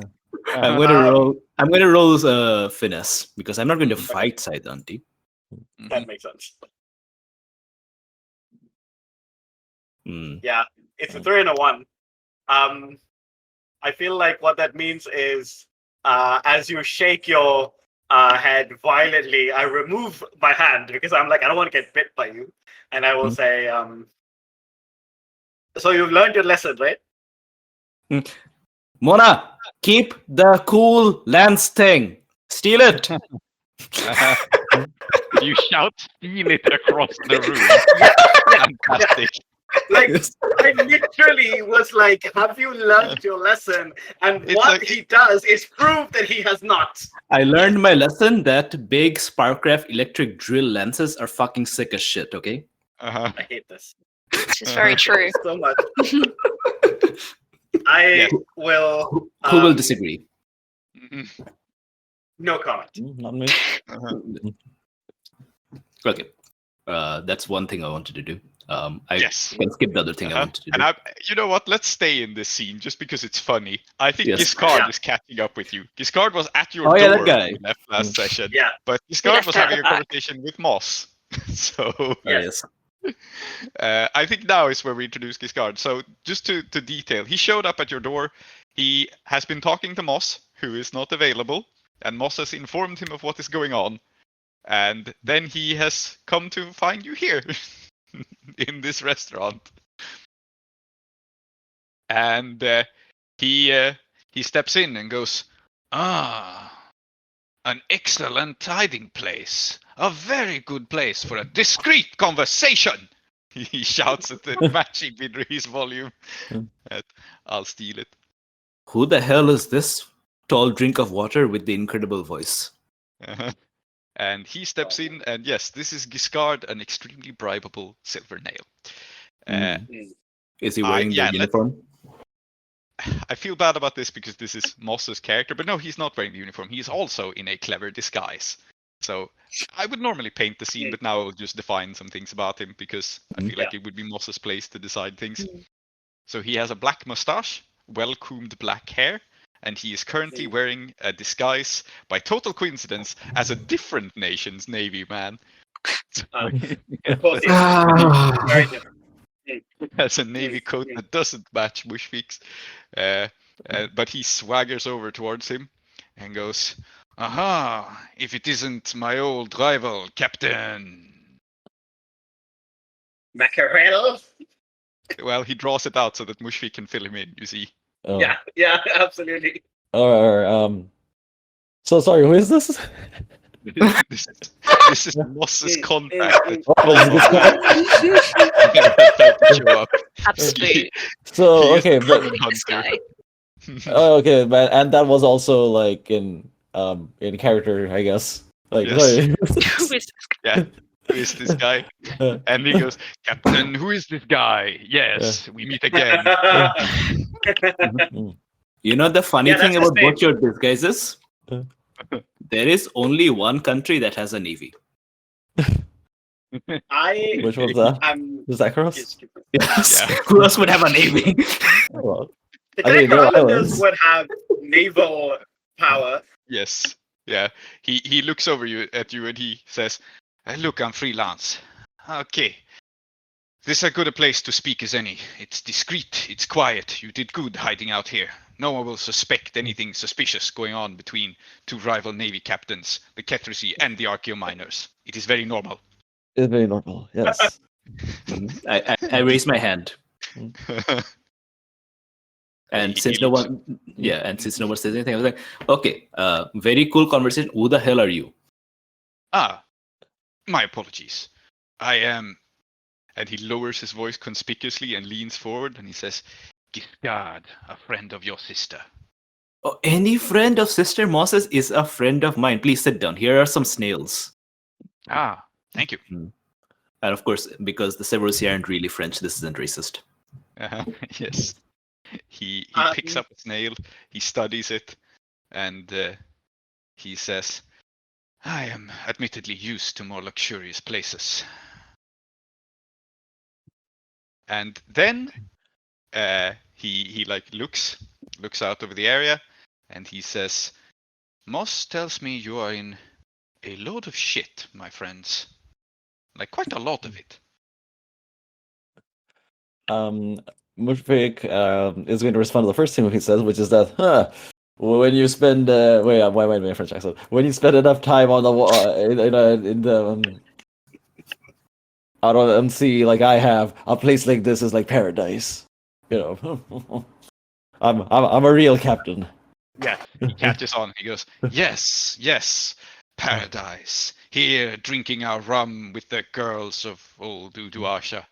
I'm going to roll. I'm going to roll finesse because I'm not going to fight Saeeda, auntie. That makes sense. Mm. Yeah, it's a 3 and a 1. I feel like what that means is, as you shake your head violently, I remove my hand because I'm like, I don't want to get bit by you, and I will say, so you've learned your lesson, right? Mona, keep the cool lance thing. Steal it. You shout, "Steal it!" across the room. Fantastic. Like, I literally was like, have you learned your lesson? And It's what like- he does is prove that he has not. I learned my lesson that big Sparkcraft electric drill lances are fucking sick as shit, okay? Uh-huh. I hate this This is very true. so much. I will... Who will disagree? No comment. Not me. Okay. That's one thing I wanted to do. I Yes. can skip the other thing I wanted to do. And you know what? Let's stay in this scene just because it's funny. I think Yes. Giscard Yeah. is catching up with you. Giscard was at your Oh, yeah, that door guy. when you left last session, Yeah. but Giscard left was out having the a back. conversation with Moss. So Yes. I think now is where we introduce Giscard. So just to detail, he showed up at your door. He has been talking to Moss, who is not available, and Moss has informed him of what is going on. And then he has come to find you here in this restaurant. And he steps in and goes, "Ah, an excellent hiding place. A very good place for a discreet conversation." He shouts at the matching Bidrohi's volume. "I'll steal it." Who the hell is this tall drink of water with the incredible voice? And he steps in, and yes, this is Giscard, an extremely bribable silver nail. Is he wearing the uniform? I feel bad about this because this is Moss's character, but no, he's not wearing the uniform. He's also in a clever disguise. So I would normally paint the scene, but now I'll just define some things about him because I feel like it would be Moss's place to decide things. So he has a black mustache, well-combed black hair, and he is currently wearing a disguise, by total coincidence, as a different nation's Navy man. Of course, yes. Very different. Has a Navy coat that doesn't match Mushfiq's. But he swaggers over towards him and goes, "Aha, if it isn't my old rival, Captain Mackerel? Well, he draws it out so that Mushfiq can fill him in. You see. Oh. Yeah, absolutely. All right. So sorry, who is this? this is Moss's contract. Oh, Show up. Absolute. So He is okay, the but demon This hunter. guy. okay, but and that was also like in character, I guess. Like, Yes. sorry. Who is this guy? Yeah. Who is this guy? And he goes, Captain, who is this guy? Yes, we meet again. You know the funny Yeah, thing that's his about both your disguises? There is only one country that has a navy. Which one's that? I'm Is that Cross? Yes. Yeah. Who else would have a navy? Oh, well. the I mean, Connector they're Islanders islands. would have naval power. Yes. Yeah. He looks over at you and he says, look, I'm freelance. Okay. This is as good a place to speak as any. It's discreet, it's quiet. You did good hiding out here. No one will suspect anything suspicious going on between two rival navy captains, the Ketrisy and the Archaeominers. It is very normal. It's very normal. Yes. I raise my hand. And He since no looks- one, since no one says anything, I was like, okay, very cool conversation. Who the hell are you? My apologies. I am... And he lowers his voice conspicuously and leans forward and he says, Giscard, a friend of your sister. Oh, any friend of Sister Moss's is a friend of mine. Please sit down. Here are some snails. Thank you. And of course, because the Severosi aren't really French, this isn't racist. Yes. He picks up a snail, he studies it, and he says, I am admittedly used to more luxurious places. And then he like looks out over the area, and he says, Moss tells me you are in a load of shit, my friends. Like quite a lot of it. Mushfiq is going to respond to the first thing he says, which is that, when you spend why am I in French accent? When you spend enough time on the in the out on sea like I have, a place like this is like paradise. You know, I'm a real captain. Yeah, he catches on. He goes, yes, paradise. Here, drinking our rum with the girls of old Uduasha.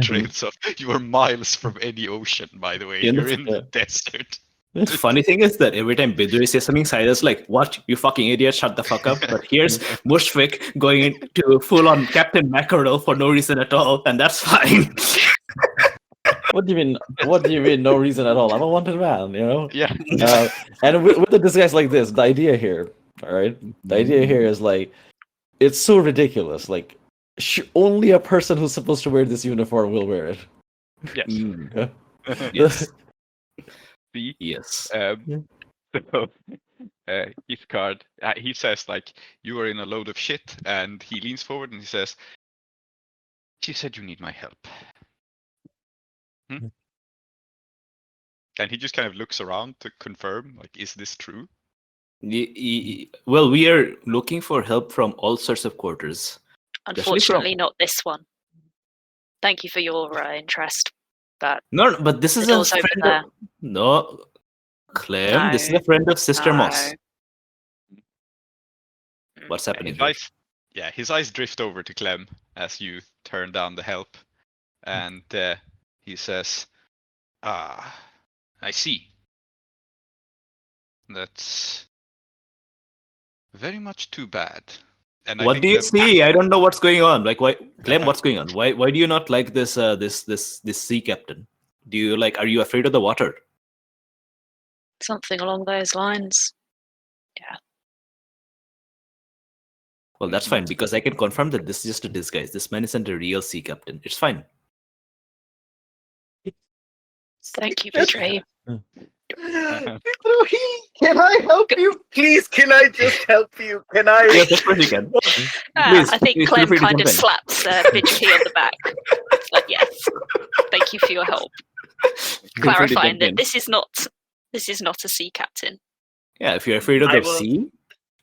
Trails off. You are miles from any ocean, by the way. Yeah, You're in the desert. The funny thing is that every time Bidrohi says something, Saeeda's like, what? You fucking idiot, shut the fuck up. But here's Mushfiq going into full-on Captain Mackerel for no reason at all, and that's fine. What do you mean? What do you mean? No reason at all. I'm a wanted man, you know. Yeah. And with the disguise like this, the idea here, all right. The idea here is like, it's so ridiculous. Like, only a person who's supposed to wear this uniform will wear it. Yes. Yes. See? Yes. So, his card, he says, like, you are in a load of shit, and he leans forward and he says, she said you need my help. And he just kind of looks around to confirm, like, is this true? Well, we are looking for help from all sorts of quarters. Unfortunately, not this one. Thank you for your interest, but No, but this is the a door's over friend there. of... No, Clem, this is No. a friend of Sister Moss. Mm. What's happening His here? eyes, his eyes drift over to Clem as you turn down the help, and he says, I see. That's very much too bad. And What do you see? I don't know what's going on. Like, why, Clem? What's going on? Why do you not like this this sea captain? Do you like? Are you afraid of the water? Something along those lines. Well, that's fine because I can confirm that this is just a disguise. This man isn't a real sea captain. It's fine. Thank you, Bidrohi. Bidrohi, can I help you? Please, can I just help you? Can I? Yes, of course you can. Please, I think please feel Clem free to kind of jump in. slaps Bidrohi on the back. It's like, yes, thank you for your help. Feel free to Clarifying jump in. that this is not a sea captain. Yeah, if you're afraid of I the will- sea,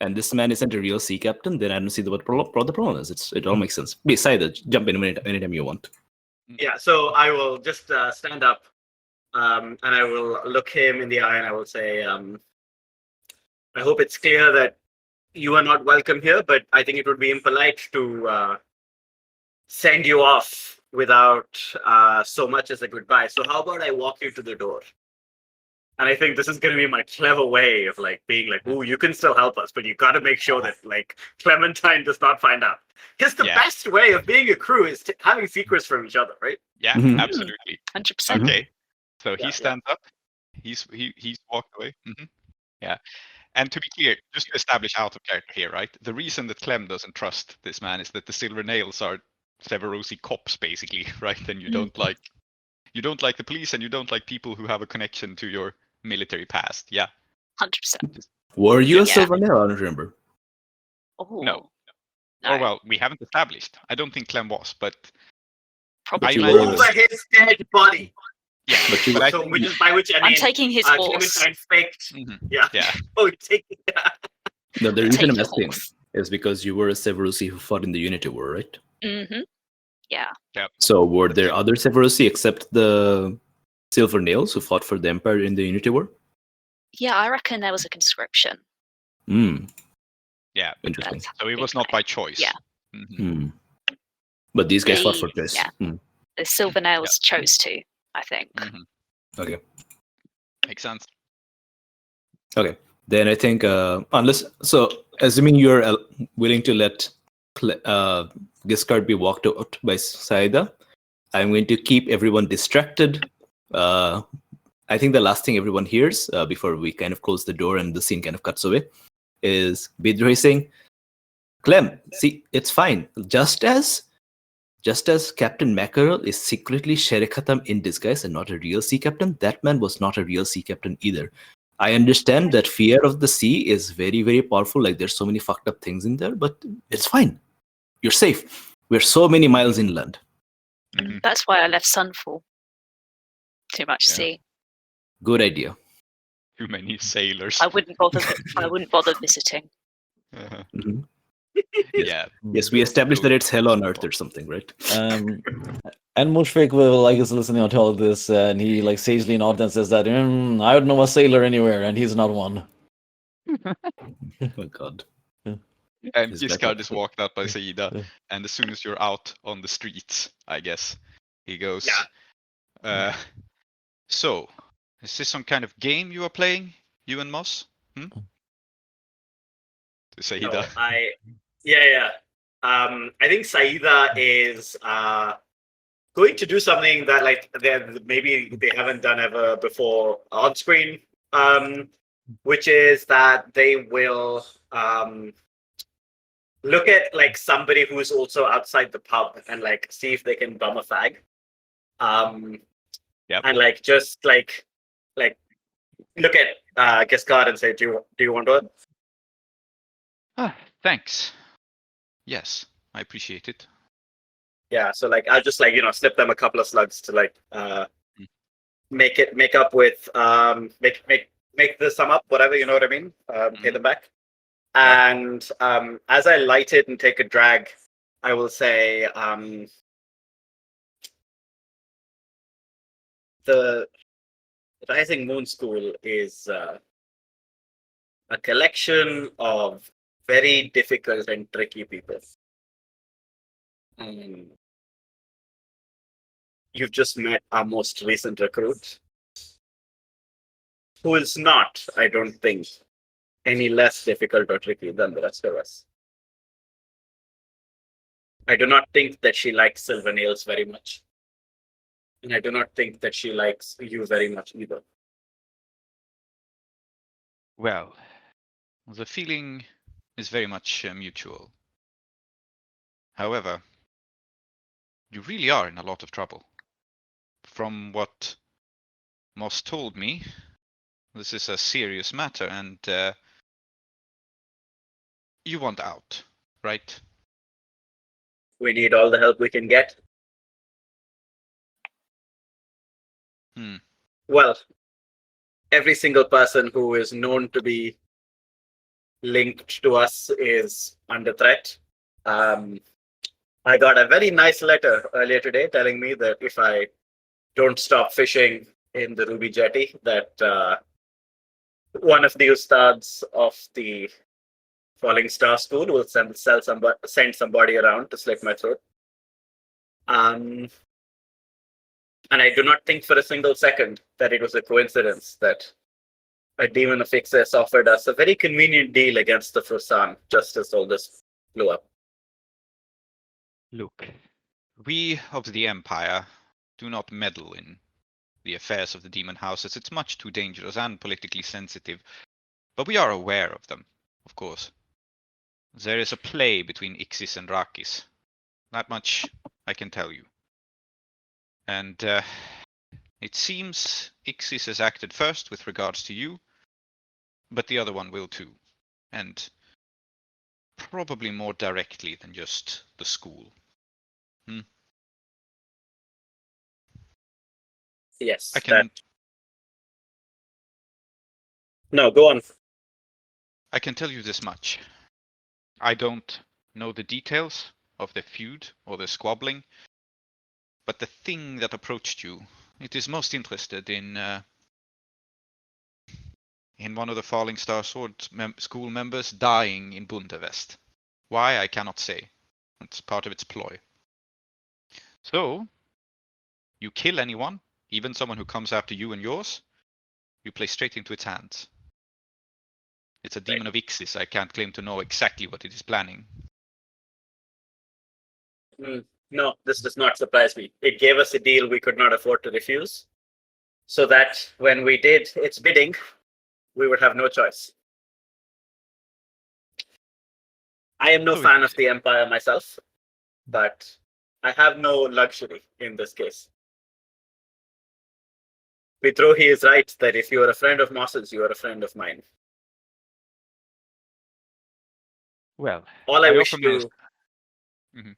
and this man isn't a real sea captain, then I don't see what the problem is. It all makes sense. Please, Saeeda, jump in anytime you want. Yeah, so I will just stand up and I will look him in the eye and I will say, I hope it's clear that you are not welcome here, but I think it would be impolite to send you off without so much as a goodbye. So how about I walk you to the door? And I think this is going to be my clever way of like being like, "Ooh, you can still help us, but you got to make sure that like Clementine does not find out." Because the best way of being a crew is having secrets from each other, right? Yeah, Mhm. absolutely. 100%. Okay, so he Yeah, stands up. He's walked away. Yeah, and to be clear, just to establish out of character here, right? The reason that Clem doesn't trust this man is that the Silver Nails are Severosi cops, basically, right? And you don't like the police, and you don't like people who have a connection to your military past. Yeah. 100%. Were you a Yeah. Silver Nail? I don't remember. Oh, No. no, Or well, we haven't established. I don't think Clem was, but probably. But you I- were- Over his dead body. yeah. But you- but I So, think- which is by which I mean, I'm taking his horse. Clementine faked. Mhm. Yeah. Yeah. Oh, take No, the Take reason I'm your asking horse. is because you were a Severosi who fought in the Unity War, right? Mm-hmm. Yeah. So were there other Severosi except the Silver Nails who fought for the Empire in the Unity War? Yeah, I reckon there was a conscription. Hmm. Yeah. Interesting. That's So it was big not thing. by choice. Yeah. Mhm. Hmm. But these guys fought for They- choice. yeah. Hmm. The Silver Nails chose to, I think. Mhm. Okay. Makes sense. Okay. Then I think assuming you're willing to let Giscard be walked out by Saeeda, I'm going to keep everyone distracted. I think the last thing everyone hears before we kind of close the door and the scene kind of cuts away is Bidrohi saying, "Clem, see, it's fine. Just as Captain Mackerel is secretly Sherikhatam in disguise and not a real sea captain, that man was not a real sea captain either. I understand that fear of the sea is very, very powerful. Like there's so many fucked up things in there, but it's fine. You're safe. We're so many miles inland." Mhm. That's why I left Sunfall. Too much Yeah. sea. Good idea. Too many sailors. I wouldn't bother. I wouldn't bother visiting. Uh-huh. Mhm. Yeah. Yes, we established that it's hell on earth or something, right? And Mushfiq will like is listening to all this, and he like sagely nods and says that I would know a sailor anywhere, and he's not one. Oh God. And His Giscard backup. is walked out by Saeeda, Yeah. and as soon as you're out on the streets, I guess, he goes, Yeah. So, is this some kind of game you are playing, you and Moss? To Saeeda. No, I think Saeeda is going to do something that like maybe they haven't done ever before on screen, which is that they will look at like somebody who's also outside the pub and like see if they can bum a fag. Yep. And like just like look at Giscard and say, do you want to? Thanks. Yes, I appreciate it. Yeah, so like I'll just like slip them a couple of slugs to like make up with make the sum up, whatever, you know what I mean? Pay them back. And as I light it and take a drag, I will say the Rising Moon School is a collection of very difficult and tricky people. You've just met our most recent recruit, who is not, I don't think, any less difficult or tricky than the rest of us. I do not think that she likes Silver Nails very much. And I do not think that she likes you very much either. Well, the feeling is very much mutual. However, you really are in a lot of trouble. From what Moss told me, this is a serious matter, and you want out, right? We need all the help we can get. Well, every single person who is known to be linked to us is under threat. I got a very nice letter earlier today telling me that if I don't stop fishing in the Ruby Jetty, that one of the ustads of the Falling Star School will send somebody around to slit my throat. And I do not think for a single second that it was a coincidence that a demon of excess offered us a very convenient deal against the Frosan just as all this blew up. Look, we of the Empire do not meddle in the affairs of the demon houses. It's much too dangerous and politically sensitive. But we are aware of them, of course. There is a play between Ixis and Rakis. That much I can tell you. And it seems Ixis has acted first with regards to you, but the other one will too. And probably more directly than just the school. Yes. I can No, go on. I can tell you this much. I don't know the details of the feud or the squabbling, but the thing that approached you, it is most interested in one of the Falling Star Sword school members dying in Bundevest. Why, I cannot say. It's part of its ploy. So, you kill anyone, even someone who comes after you and yours, you play straight into its hands. It's a demon of Ixis. I can't claim to know exactly what it is planning. No, this does not surprise me. It gave us a deal we could not afford to refuse, so that when we did its bidding, we would have no choice. I am no fan of the Empire myself, but I have no luxury in this case. Bidrohi is right that if you are a friend of Moss's, you are a friend of mine. Well, all I wish to...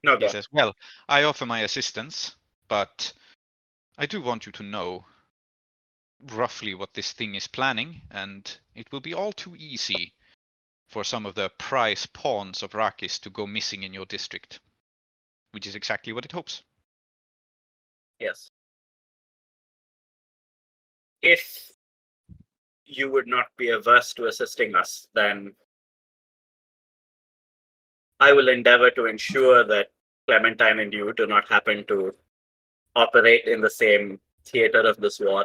No, he says, well, I offer my assistance, but I do want you to know roughly what this thing is planning, and it will be all too easy for some of the prize pawns of Rakis to go missing in your district, which is exactly what it hopes. Yes. If you would not be averse to assisting us, then I will endeavor to ensure that Clementine and you do not happen to operate in the same theater of this war.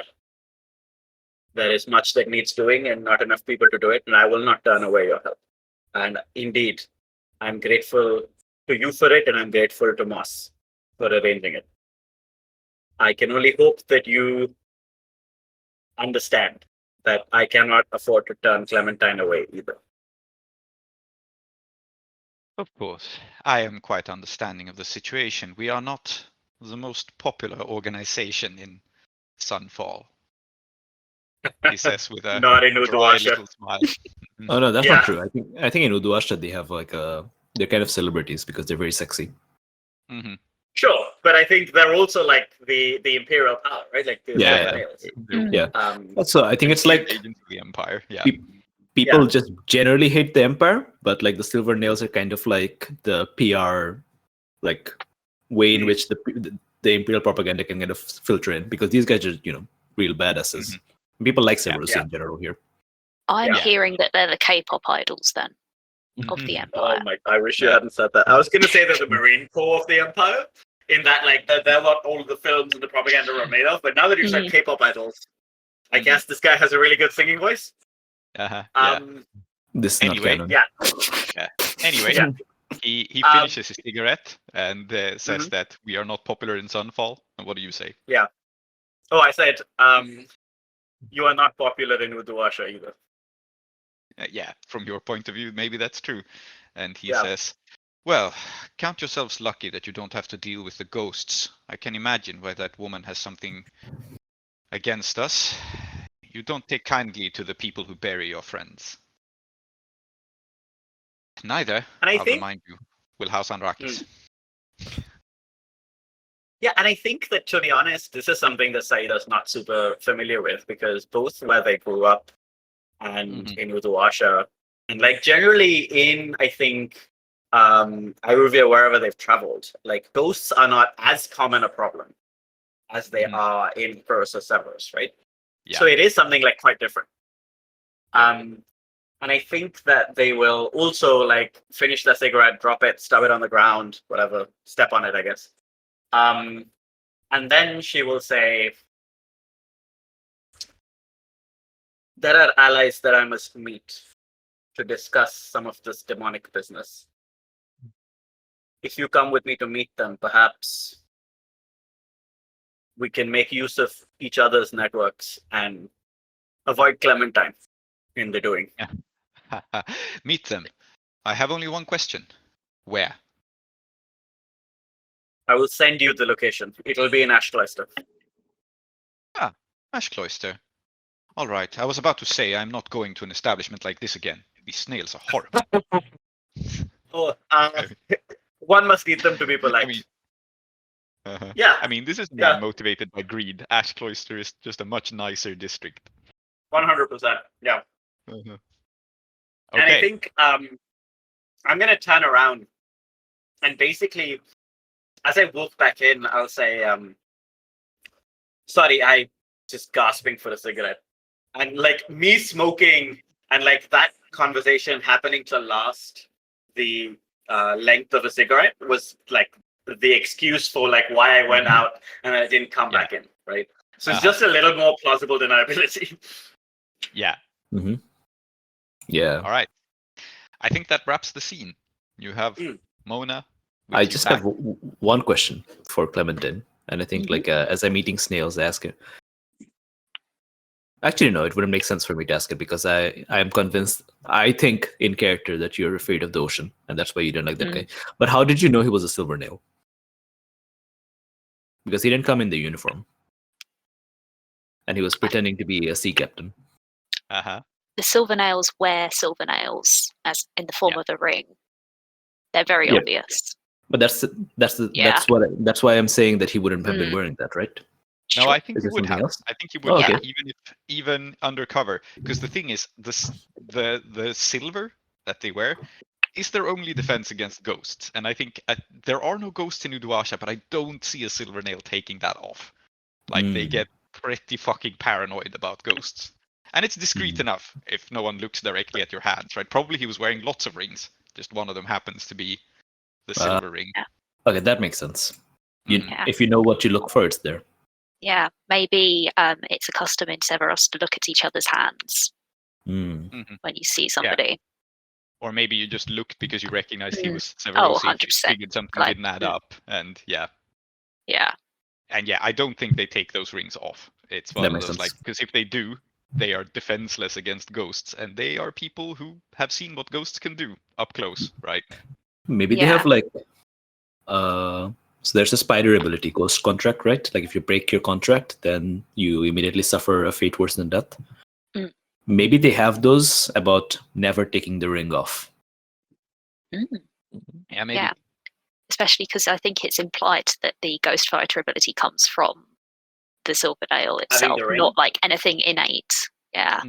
There is much that needs doing and not enough people to do it, and I will not turn away your help. And indeed, I'm grateful to you for it, and I'm grateful to Moss for arranging it. I can only hope that you understand that I cannot afford to turn Clementine away either. Of course, I am quite understanding of the situation. We are not the most popular organization in Sunfall, he says with a not in dry little smile. Oh no, that's not true. I think in Uduasha they have like they're kind of celebrities because they're very sexy. Mm-hmm. Sure, but I think they're also like the imperial power, right? Like the Also, I think it's like agents of the Empire. Yeah. People just generally hate the Empire, but like the Silver Nails are kind of like the PR, like way in which the imperial propaganda can kind of filter in, because these guys are real badasses. People like Cerberus in general here. I'm hearing that they're the K-pop idols then of the Empire. Oh my! I wish you hadn't said that. I was going to say they're the Marine Corps of the Empire, in that like they're what all of the films and the propaganda are made of. But now that you said K-pop idols, I guess this guy has a really good singing voice. This is anyway, not canon. Anyway, he finishes his cigarette and says that we are not popular in Sunfall. And what do you say? Yeah. Oh, I said you are not popular in Uduasha either. From your point of view, maybe that's true. And he says, well, count yourselves lucky that you don't have to deal with the ghosts. I can imagine why that woman has something against us. You don't take kindly to the people who bury your friends. Neither, I'll remind you, will house Rakis. Yeah, and I think that, to be honest, this is something that Saeeda's not super familiar with, because both where they grew up and in Uduasha, and like generally in, I think, Iruvia, wherever they've traveled, like ghosts are not as common a problem as they are in Purus or Severus, right? Yeah. So it is something like quite different. And I think that they will also like finish their cigarette, drop it, stub it on the ground, whatever, step on it, I guess. And then she will say, there are allies that I must meet to discuss some of this demonic business. If you come with me to meet them, perhaps we can make use of each other's networks and avoid Clementine in the doing. Meet them. I have only one question. Where? I will send you the location. It'll be in Ashcloister. Ashcloister. All right. I was about to say I'm not going to an establishment like this again. These snails are horrible. One must eat them to be polite. Yeah. I mean, this is a man motivated by greed. Ashcloister is just a much nicer district. 100%. Yeah. Okay. And I think I'm going to turn around and basically, as I walk back in, I'll say, sorry, I just gasping for a cigarette. And like me smoking and like that conversation happening to last the length of a cigarette was like the excuse for like why I went out and I didn't come back in, right? So it's just a little more plausible deniability. Yeah. Mm-hmm. Yeah. All right. I think that wraps the scene. You have Mona. I just have one question for Clementine, and I think like as I'm eating snails, I ask her. Actually, no, it wouldn't make sense for me to ask it because I am convinced. I think in character that you're afraid of the ocean, and that's why you don't like that guy. But how did you know he was a silver nail? Because he didn't come in the uniform, and he was pretending to be a sea captain. The silver nails wear silver nails as in the form of a ring. They're very obvious. But that's why I'm saying that he wouldn't have been wearing that, right? No, I think he would have. Else? I think he would have, even undercover. Because the thing is, the silver that they wear is their only defense against ghosts. And I think there are no ghosts in Uduasha, but I don't see a silver nail taking that off. Like they get pretty fucking paranoid about ghosts. And it's discreet enough if no one looks directly at your hands, right? Probably he was wearing lots of rings. Just one of them happens to be the silver ring. Okay, that makes sense. If you know what you look for, it's there. Yeah, maybe it's a custom in Severus to look at each other's hands when you see somebody. Yeah. Or maybe you just looked because you recognized he was Severus. 100%. Figured something didn't add up, and Yeah. And I don't think they take those rings off. It's one of those like because if they do, they are defenseless against ghosts, and they are people who have seen what ghosts can do up close, right? Maybe they have like so there's a spider ability, Ghost Contract, right? Like if you break your contract, then you immediately suffer a fate worse than death. Maybe they have those about never taking the ring off. Yeah, maybe. Yeah, especially because I think it's implied that the Ghost Fighter ability comes from the silver nail itself, not like anything innate. Yeah,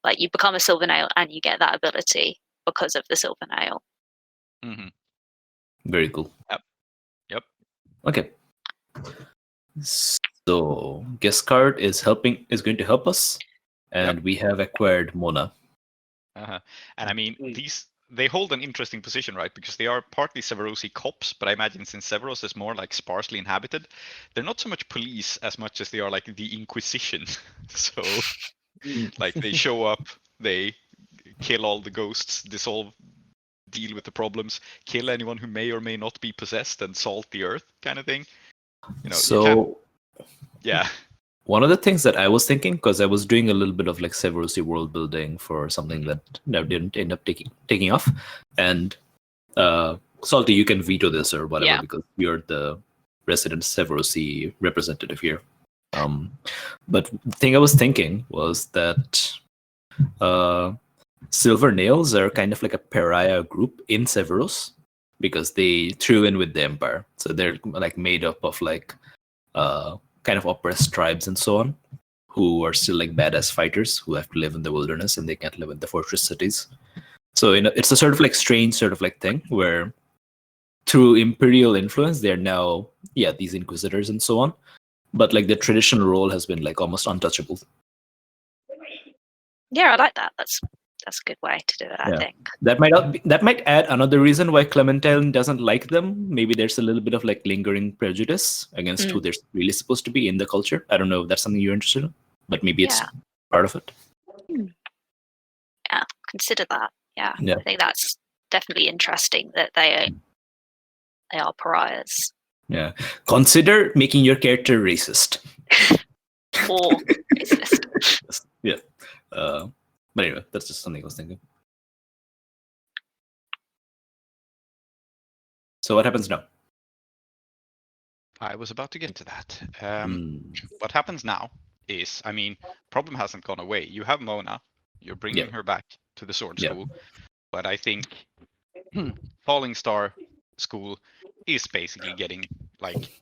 like you become a silver nail and you get that ability because of the silver nail. Very cool. Yep. Okay. So guest card is going to help us, and we have acquired Mona. And I mean they hold an interesting position, right? Because they are partly Severosi cops, but I imagine since Severos is more like sparsely inhabited, they're not so much police as much as they are like the Inquisition. So like they show up, they kill all the ghosts, deal with the problems, kill anyone who may or may not be possessed, and salt the earth, kind of thing. One of the things that I was thinking, because I was doing a little bit of like Severosi world building for something that didn't end up taking off, and Salty, you can veto this or whatever because you're the resident Severosi representative here. But the thing I was thinking was that Silver Nails are kind of like a pariah group in Severus because they threw in with the Empire. So they're like made up of like kind of oppressed tribes and so on, who are still like badass fighters who have to live in the wilderness and they can't live in the fortress cities. So it's a sort of like strange sort of like thing where through imperial influence, they're now these inquisitors and so on. But like the traditional role has been like almost untouchable. Yeah, I like that. That's a good way to do it, I think. That might add another reason why Clementine doesn't like them. Maybe there's a little bit of like lingering prejudice against who they're really supposed to be in the culture. I don't know if that's something you're interested in, but maybe it's part of it. Yeah, consider that. Yeah. Yeah. I think that's definitely interesting that they are pariahs. Yeah. Consider making your character racist. Or racist. Yeah. But anyway, that's just something I was thinking. So what happens now? I was about to get to that. What happens now is, I mean, problem hasn't gone away. You have Mona. You're bringing her back to the sword school. But I think Falling Star School is basically getting, like...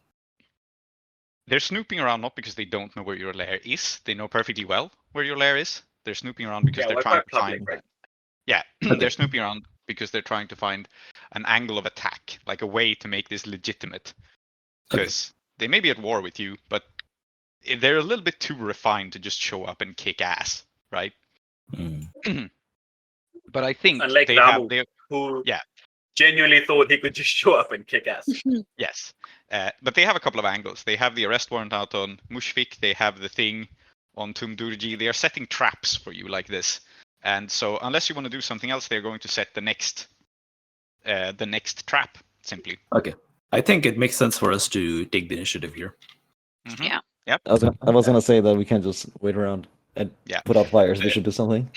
They're snooping around not because they don't know where your lair is. They know perfectly well where your lair is. They're snooping around because they're trying to find... Right? Yeah, they're snooping around because they're trying to find an angle of attack, like a way to make this legitimate. Because they may be at war with you, but they're a little bit too refined to just show up and kick ass, right? But I think unlike they Ramu, have who genuinely thought he could just show up and kick ass. Yes, but they have a couple of angles. They have the arrest warrant out on Mushfiq. They have the thing on Tumdurji. They are setting traps for you like this, and so unless you want to do something else, they're going to set the next trap simply. Okay, I think it makes sense for us to take the initiative here. Yeah. Yep. I was gonna say that we can't just wait around and put out fires. We should do something.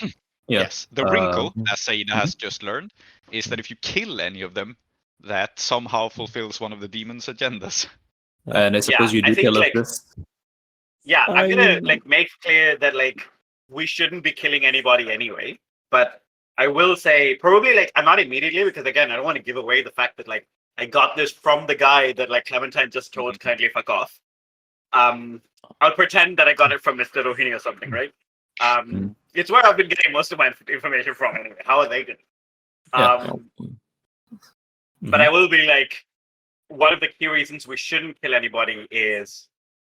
Yes. The wrinkle, as Saeeda has just learned, is that if you kill any of them, that somehow fulfills one of the demon's agendas. And I suppose you do tell us this. Yeah, I'm gonna make clear that we shouldn't be killing anybody anyway. But I will say probably I'm not immediately, because again I don't want to give away the fact that I got this from the guy that Clementine just told kindly fuck off. I'll pretend that I got it from Mr. Rohini or something, right? It's where I've been getting most of my information from anyway. How are they good? But I will be one of the key reasons we shouldn't kill anybody is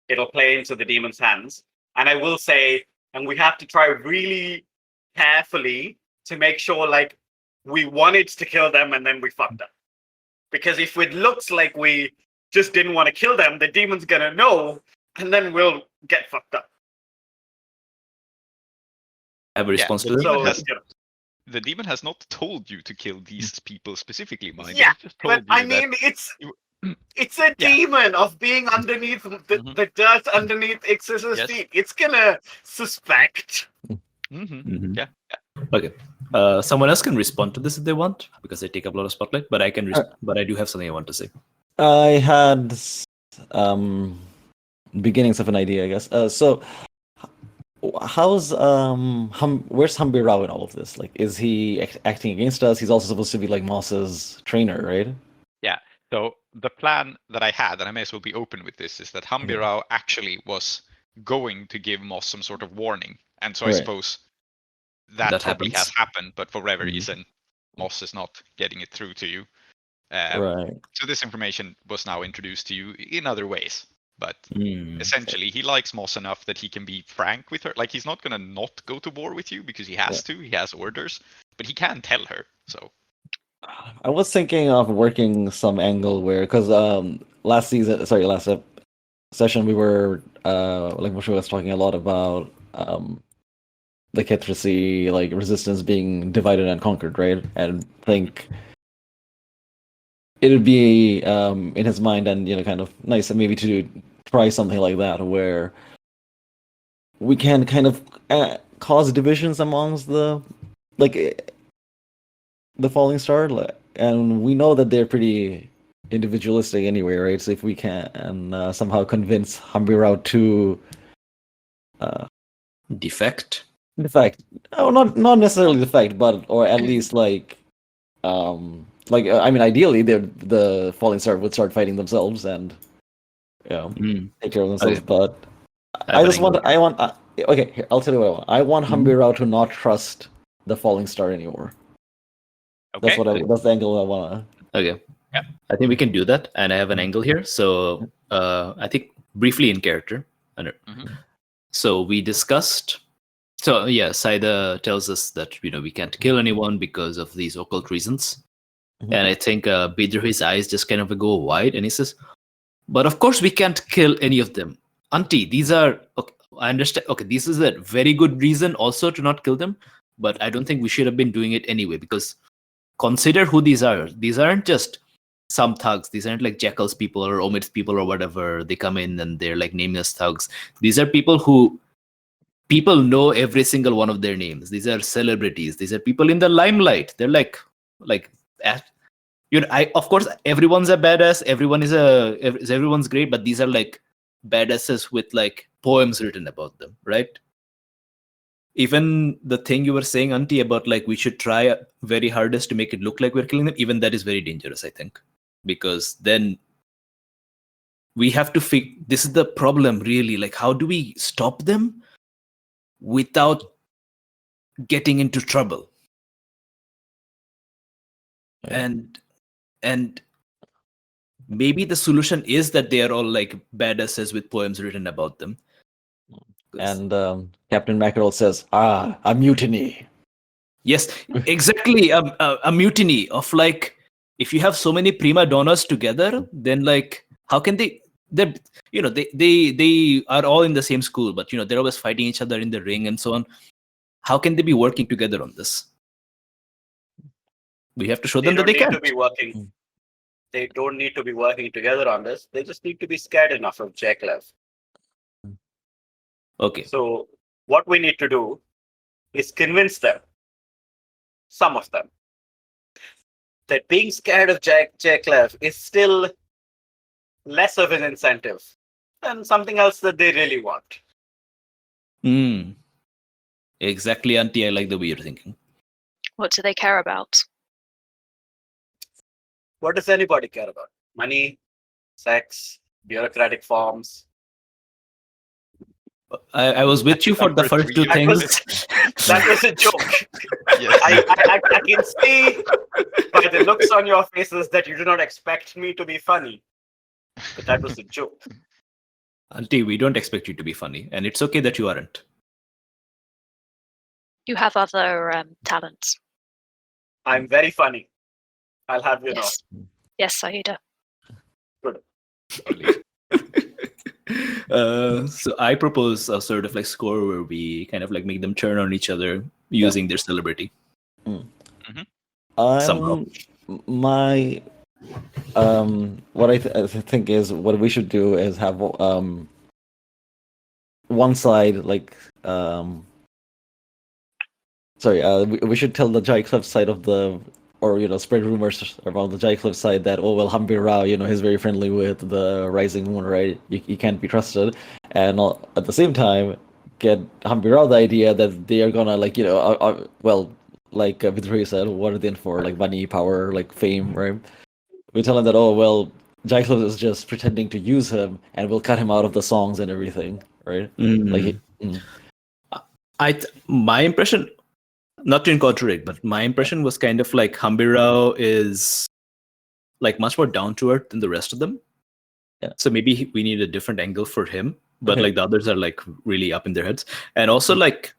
it'll play into the demon's hands. And I will say, and we have to try really carefully to make sure we wanted to kill them and then we fucked up. Because if it looks like we just didn't want to kill them, the demon's gonna know, and then we'll get fucked up. Have a response to that? The demon has not told you to kill these people specifically, mind. Yeah, but I mean, it's a demon of being underneath the dirt underneath Exes' feet. It's gonna suspect. Yeah. Okay. Someone else can respond to this if they want, because they take up a lot of spotlight. But I can, but I do have something I want to say. I had beginnings of an idea, I guess. So, how's where's Humbi Rao in all of this? Is he acting against us? He's also supposed to be Moss's trainer, right? Yeah. So the plan that I had, and I may as well be open with this, is that Humbi Rao actually was going to give Moss some sort of warning, and so I suppose that probably has happened, but for whatever reason, Moss is not getting it through to you. Right. So this information was now introduced to you in other ways. But essentially, he likes Moss enough that he can be frank with her. He's not going to not go to war with you because he has to. He has orders. But he can tell her, so... I was thinking of working some angle where... Because last session, we were... Mushfiq was talking a lot about the Kethrisi, resistance being divided and conquered, right? And I think... it would be in his mind and kind of nice maybe to try something like that where we can kind of cause divisions amongst the Falling Star, and we know that they're pretty individualistic anyway, right? So if we can somehow convince Humbi Rao to defect, oh, not necessarily defect, but or at least I mean, ideally, the Falling Star would start fighting themselves and, take care of themselves. But okay, here, I'll tell you what I want. I want Humbi Rao to not trust the Falling Star anymore. That's Okay. that's the angle I wanna. Okay. Yeah. I think we can do that, and I have an angle here. So I think briefly in character. Mhm. So we discussed. So yeah, Saeeda tells us that we can't kill anyone because of these occult reasons, and I think Bidrohi's eyes just kind of go wide, and he says, "But of course we can't kill any of them, Auntie. These are okay, I understand. Okay, this is a very good reason also to not kill them, but I don't think we should have been doing it anyway because consider who these are. These aren't just some thugs. These aren't like Jackal's people or Omid's people or whatever. They come in and they're like nameless thugs. These are people who people know every single one of their names. These are celebrities. These are people in the limelight. They're like I of course everyone's a badass. Everyone's great, but these are like badasses with like poems written about them, right? Even the thing you were saying, Auntie, about like we should try very hardest to make it look like we're killing them, even that is very dangerous, I think. Because then we have to this is the problem, really. Like, how do we stop them without getting into trouble? Yeah. And maybe the solution is that they are all like badasses with poems written about them. And Captain Mackerel says, a mutiny. Yes, exactly. A mutiny of like, if you have so many prima donnas together, then like, how can they are all in the same school, but they're always fighting each other in the ring and so on. How can they be working together on this? We have to show them that they don't need can. to be working. They don't need to be working together on this. They just need to be scared enough of Jeklev. Okay. So what we need to do is convince them, some of them, that being scared of Jeklev is still less of an incentive than something else that they really want. Exactly, Auntie. I like the way you're thinking. What do they care about? What does anybody care about? Money, sex, bureaucratic forms. I was with you for the first two things. That was a joke. Yes. I can see by the looks on your faces that you do not expect me to be funny. But that was a joke. Auntie, we don't expect you to be funny, and it's okay that you aren't. You have other talents. I'm very funny. I'll have you know. Yes, Saeeda. Good. So I propose a sort of like score where we kind of like make them turn on each other using their celebrity. Somehow. My what I think is what we should do is have one side like we should tell the Jaycliff side of the, or spread rumors around the Jaycliff side that Hambi Rao, he's very friendly with the Rising Moon, right? You can't be trusted, and at the same time get Hambi Rao the idea that they are gonna like like Bidrohi said, what are they in for? Like money, power, like fame, right? We tell him that Jaycliff is just pretending to use him, and we'll cut him out of the songs and everything, right? My impression, not to contradict, but my impression was kind of like Hambi Rao is like much more down to earth than the rest of them. Yeah. So maybe we need a different angle for him, but like the others are like really up in their heads. And also like,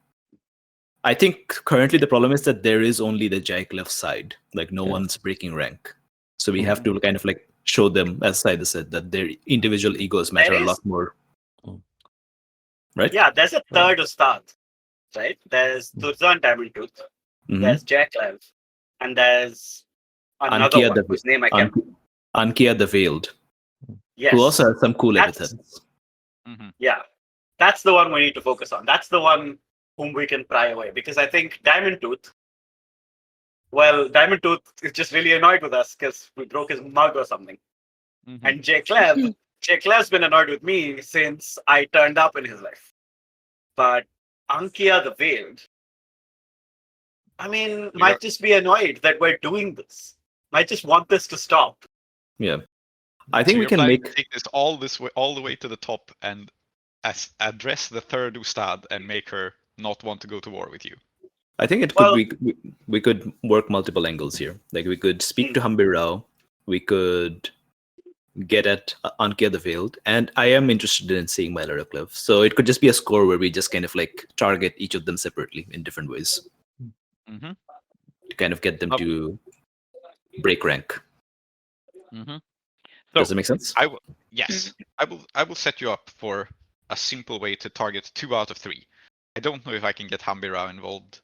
I think currently the problem is that there is only the Jaycliff side, like no one's breaking rank. So we have to kind of like show them, as Saeeda said, that their individual egos matter a lot more. Right? Yeah, there's a third Ustad, right? There's Turza and Diamond Tooth. There's Jeklev. And there's another Ankia one whose name I can't... Ankia the Veiled. Yes. Who also has some cool epithets. Yeah. That's the one we need to focus on. That's the one whom we can pry away. Because I think Diamond Tooth is just really annoyed with us because we broke his mug or something. And Jayclev's been annoyed with me since I turned up in his life. But Ankia the Veiled, I mean, might just be annoyed that we're doing this. Might just want this to stop. Yeah. I think So we can you're planning make to take this all the way to the top and address the third Ustad and make her not want to go to war with you. I think it could we could work multiple angles here. Like we could speak to Hambi Rao, we could get at Ankia the Veiled, and I am interested in seeing Mylara Cliff. So it could just be a score where we just kind of like target each of them separately in different ways to kind of get them to break rank. So, does it make sense? Yes, I will set you up for a simple way to target 2 out of 3. I don't know if I can get Hambi Rao involved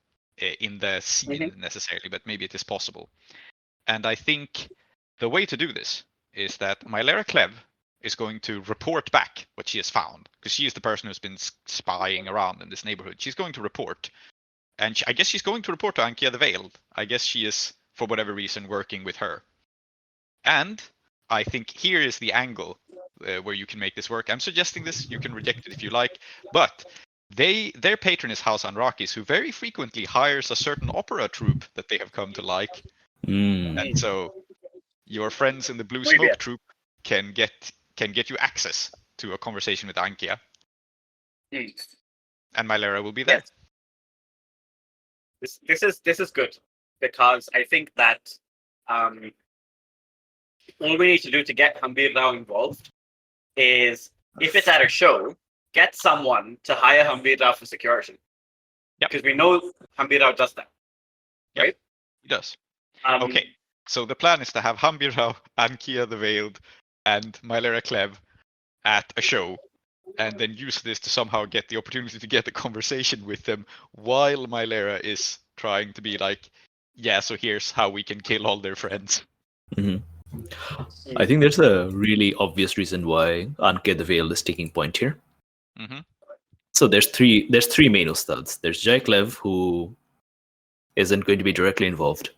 in the scene necessarily, but maybe it is possible. And I think the way to do this is that Mylara Clev is going to report back what she has found, because she is the person who's been spying around in this neighborhood. She's going to report, and I guess she's going to report to Ankia the Veiled. I guess she is, for whatever reason, working with her. And I think here is the angle where you can make this work. I'm suggesting this, you can reject it if you like, but their patron is House Anrakis, who very frequently hires a certain opera troupe that they have come to like. And so your friends in the Blue Smoke troupe can get you access to a conversation with Ankia. And Mylara will be there. Yes. This is good, because I think that all we need to do to get Hambi Rao involved is, if it's at a show, get someone to hire Hambi Rao for security. Because we know Hambi Rao does that. Right? He does. Okay. So the plan is to have Hambi Rao, Ankia the Veiled, and Mylara Clev at a show, and then use this to somehow get the opportunity to get a conversation with them while Mylara is trying to be like, yeah, so here's how we can kill all their friends. I think there's a really obvious reason why Ankia the Veiled is taking point here. So there's three main ustads. There's Jai Clev, who isn't going to be directly involved.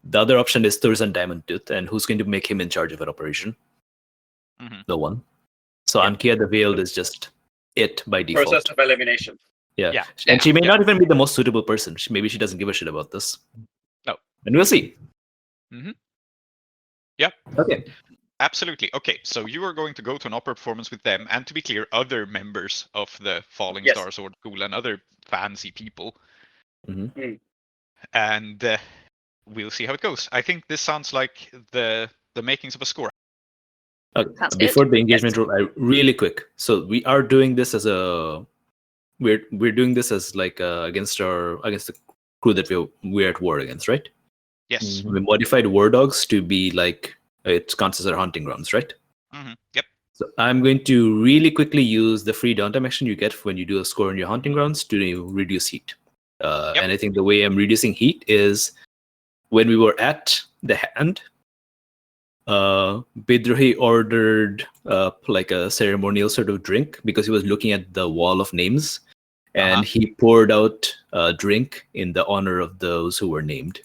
The other option is Thurzan Diamond Tooth, and who's going to make him in charge of an operation? No one. So Ankia the Veiled is just it by default. Process of elimination. Yeah. And she may not even be the most suitable person. Maybe she doesn't give a shit about this. No. And we'll see. Yep. Okay. Absolutely. Okay, so you are going to go to an opera performance with them, and to be clear, other members of the Falling Star Sword School and other fancy people. And we'll see how it goes. I think this sounds like the makings of a score. Before the engagement rule, really quick. So we are doing this as we're doing this as like against the crew that we're at war against, right? Yes. We modified war dogs to be like it counts as our hunting grounds, right? Yep. So I'm going to really quickly use the free downtime action you get when you do a score in your hunting grounds to reduce heat. And I think the way I'm reducing heat is when we were at the hand, Bidrohi ordered like a ceremonial sort of drink because he was looking at the wall of names, and he poured out a drink in the honor of those who were named.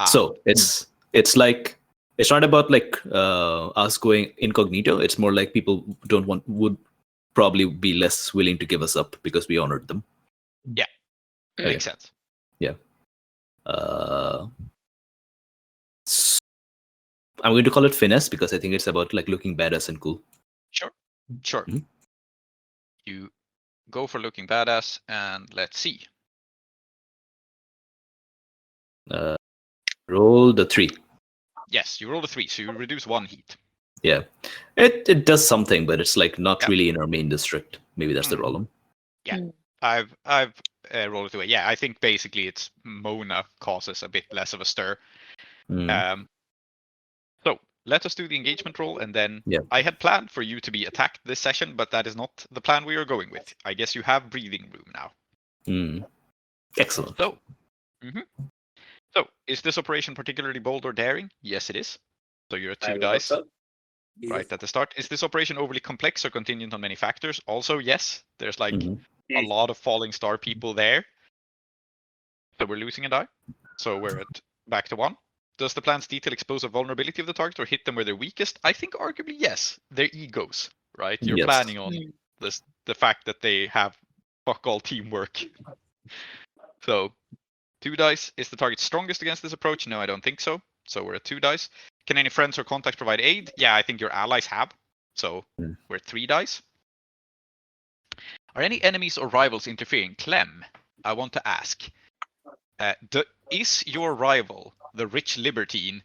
So it's like, it's not about like us going incognito. It's more like people would probably be less willing to give us up because we honored them. Yeah, makes sense. Yeah. I'm going to call it finesse because I think it's about like looking badass and cool. Sure. You go for looking badass, and let's see. Roll the 3. Yes, you roll a 3, so you reduce 1 heat. Yeah, it does something, but it's like not really in our main district. Maybe that's the problem. Yeah, I've rolled it away. Yeah, I think basically it's Mona causes a bit less of a stir. So let us do the engagement roll, and then I had planned for you to be attacked this session, but that is not the plan we are going with. I guess you have breathing room now. Excellent. So, is this operation particularly bold or daring? Yes, it is. So you're at 2 dice right at the start. Is this operation overly complex or contingent on many factors? Also, yes. There's like a lot of falling star people there. So we're losing a die. So we're back to 1. Does the plan's detail expose a vulnerability of the target or hit them where they're weakest? I think arguably yes. Their egos, right? You're planning on the fact that they have fuck all teamwork. So 2 dice. Is the target strongest against this approach? No, I don't think so. So we're at 2 dice. Can any friends or contacts provide aid? Yeah, I think your allies have. So we're at 3 dice. Are any enemies or rivals interfering? Clem, I want to ask: is your rival, the rich libertine,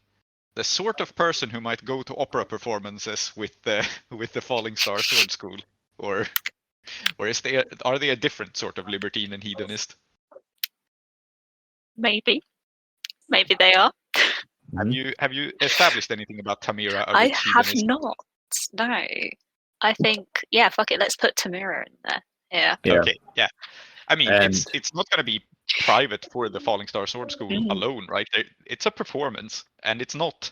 the sort of person who might go to opera performances with the Falling Star Sword School, or are they a different sort of libertine and hedonist? Maybe they are. Have you established anything about Tamira? I have not. No. I think fuck it. Let's put Tamira in there. Yeah. Okay. Yeah. I mean, it's not going to be private for the Falling Star Sword School alone, right? It's a performance, and it's not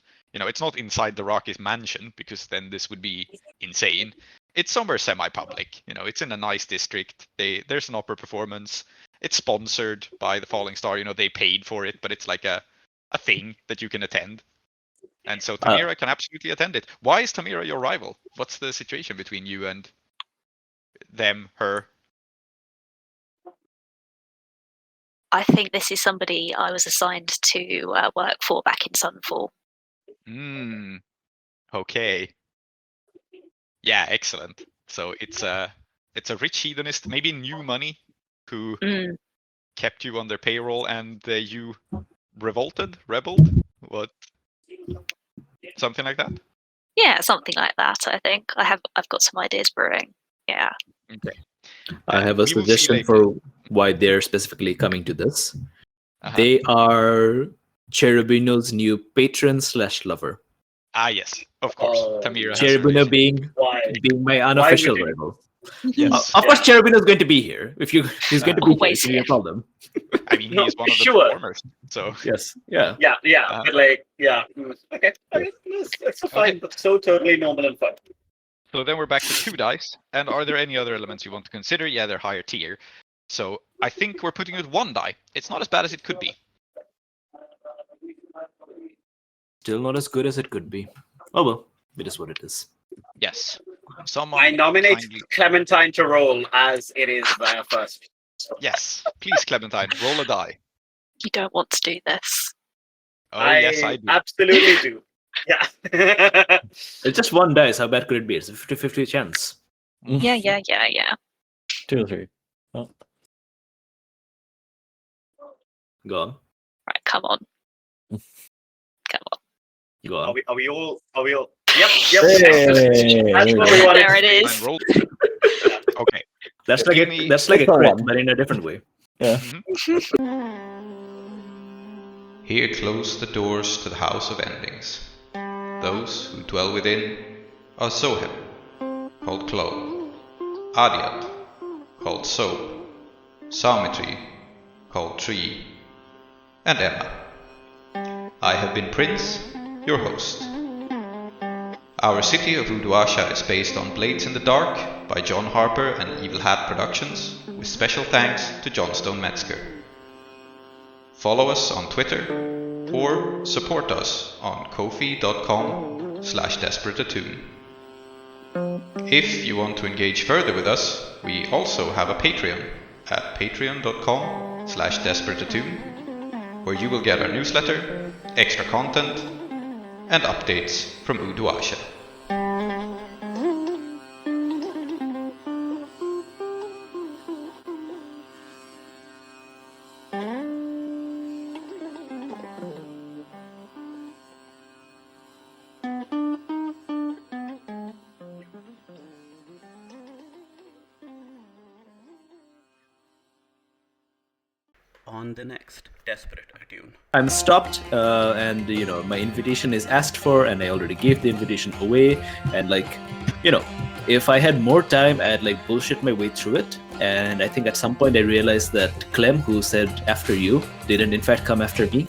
inside the Rockies mansion, because then this would be insane. It's somewhere semi-public. It's in a nice district. There's an opera performance. It's sponsored by the Falling Star. They paid for it, but it's like a thing that you can attend. And so Tamira can absolutely attend it. Why is Tamira your rival? What's the situation between you and them, her? I think this is somebody I was assigned to work for back in Sunfall. Okay. Yeah, excellent. So it's a rich hedonist, maybe new money, who kept you on their payroll, and you rebelled? What? Something like that? Yeah, something like that. I think I've got some ideas brewing. Yeah. Okay. I have a suggestion for why they're specifically coming to this. They are Cherubino's new patron/lover. Yes, of course. Tamira. Cherubino being my unofficial rival. Yes. Of course, Cherubino's going to be here. He's going to be here, it's a problem. I mean, he's one of the performers. So yes, yeah. But okay. That's fine. That's so totally normal and fun. So then we're back to 2 dice. And are there any other elements you want to consider? Yeah, they're higher tier. So I think we're putting it 1 die. It's not as bad as it could be. Still not as good as it could be. Oh well, it is what it is. Yes. I nominate Clementine to roll, as it is their first. Yes. Please, Clementine, roll a die. You don't want to do this. Oh, yes, I do. Absolutely do. Yeah. It's just 1 dice. How bad could it be? It's a 50-50 chance. Yeah. 2 or 3. Oh. Go on. Right, come on. Go on. Are we all? Yep. Hey, That's what we wanted. There it is. Okay. That's like a crit, but in a different way. Yeah. Here close the doors to the House of Endings. Those who dwell within are Zoheb, called Klow, Aadiyat, called Soap, Soumithri, called Tree, and Emma. I have been Prince, your host. Our city of Uduasha is based on Blades in the Dark by John Harper and Evil Hat Productions, with special thanks to Johnstone Metzger. Follow us on Twitter, or support us on kofi.com/desperateattune. If you want to engage further with us, we also have a Patreon at patreon.com/desperateattune, where you will get our newsletter, extra content, and updates from Uduasha. On the next Desperate Attune. I'm stopped, and my invitation is asked for, and I already gave the invitation away. And if I had more time, I'd bullshit my way through it. And I think at some point I realized that Clem, who said after you, didn't in fact come after me.